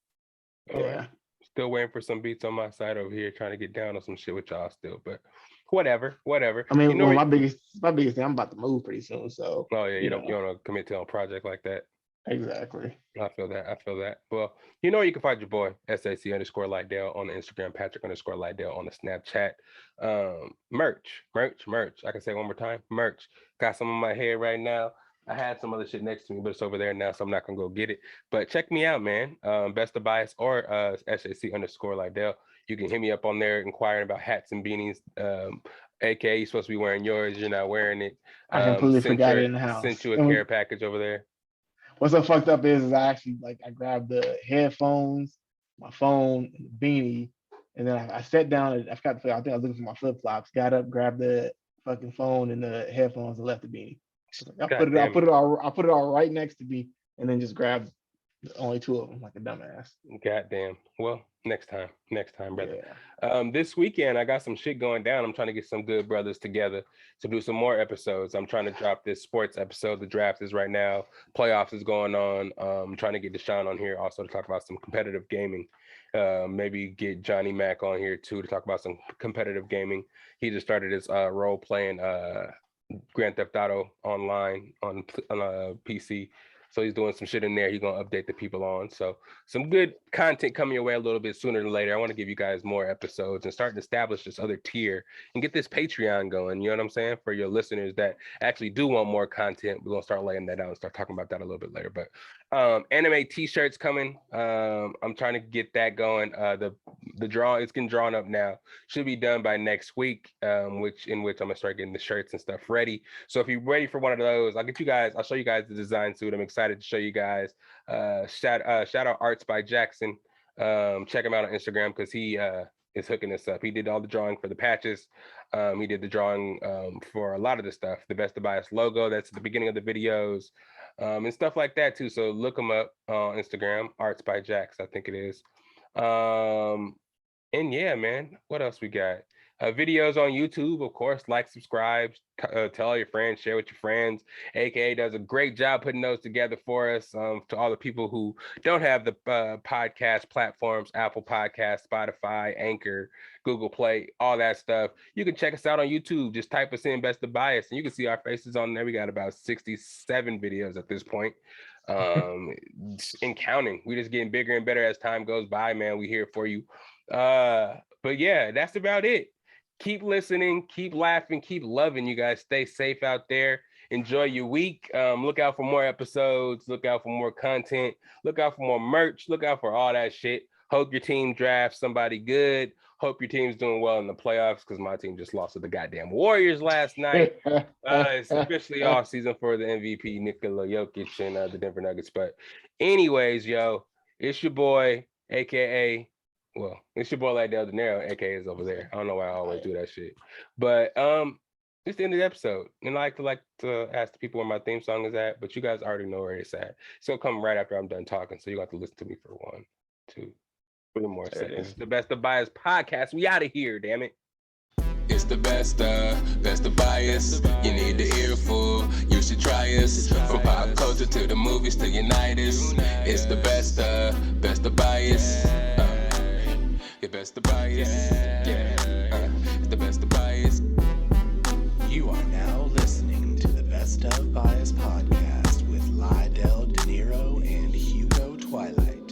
All right. Still waiting for some beats on my side over here, trying to get down on some shit with y'all still, but whatever. I mean, my biggest thing, I'm about to move pretty soon. So you don't want to commit to a project like that. Exactly. I feel that. Well, you know, you can find your boy SAC_Lydell on the Instagram, Patrick_Lydell on the Snapchat. Merch. I can say it one more time. Merch. Got some in my head right now. I had some other shit next to me, but it's over there now, so I'm not gonna go get it. But check me out, man. Best of Bias or SAC_Lydell. You can hit me up on there inquiring about hats and beanies. AKA, you're supposed to be wearing yours. You're not wearing it. I completely forgot it in the house. Sent you a care package over there. What's so fucked up is I actually I grabbed the headphones, my phone, and the beanie, and then I sat down and I think I was looking for my flip flops. Got up, grabbed the fucking phone and the headphones, and left the beanie. I put it all right next to me, and then just grabbed only two of them like a dumbass. Goddamn. Well, next time, brother. Yeah. This weekend I got some shit going down. I'm trying to get some good brothers together to do some more episodes. I'm trying to drop this sports episode. The draft is right now. Playoffs is going on. I'm trying to get Deshaun on here also to talk about some competitive gaming. Maybe get Johnny Mac on here too to talk about some competitive gaming. He just started his role playing Grand Theft Auto online on a PC. So he's doing some shit in there. He's gonna update the people on. So some good content coming your way a little bit sooner than later. I want to give you guys more episodes and start to establish this other tier and get this Patreon going. You know what I'm saying? For your listeners that actually do want more content, we're gonna start laying that out and start talking about that a little bit later. But anime t-shirts coming. I'm trying to get that going. The draw, it's getting drawn up now. Should be done by next week, which I'm gonna start getting the shirts and stuff ready. So if you're ready for one of those, I'll show you guys the design suit. I'm excited to show you guys. Shout out Arts by Jackson. Check him out on Instagram because he is hooking us up. He did all the drawing for the patches. He did the drawing for a lot of the stuff. The Best of Bias logo that's at the beginning of the videos. And stuff like that too. So look him up on Instagram, Arts by Jax, I think it is. And yeah, man, what else we got? Videos on YouTube, of course. Like, subscribe, tell all your friends, share with your friends. AKA does a great job putting those together for us. To all the people who don't have the podcast platforms, Apple Podcasts, Spotify, Anchor, Google Play, all that stuff, you can check us out on YouTube. Just type us in Best of Bias, and you can see our faces on there. We got about 67 videos at this point. And counting. We're just getting bigger and better as time goes by, man. We here for you. But yeah, that's about it. Keep listening, keep laughing, keep loving. You guys stay safe out there. Enjoy your week. Look out for more episodes. Look out for more content. Look out for more merch. Look out for all that shit. Hope your team drafts somebody good. Hope your team's doing well in the playoffs because my team just lost to the goddamn Warriors last night. It's officially off season for the MVP, Nikola Jokic and the Denver Nuggets. But anyways, yo, it's your boy, AKA... Well, it's your boy Lydell Dinero, aka is over there. I don't know why I always do that shit. But it's the end of the episode. And I like to ask the people where my theme song is at, but you guys already know where it's at. So it'll come right after I'm done talking. So you have to listen to me for 1, 2, 3 more seconds. It's the Best of Bias podcast. We out of here, damn it. It's the best of Bias. You need the earful, you should try us. From pop culture to the movies to Unitas. It's the best of Bias. The Best of Bias. It's the Best of Bias. You are now listening to the Best of Bias podcast with Lydell Dinero and Hugo Twilight.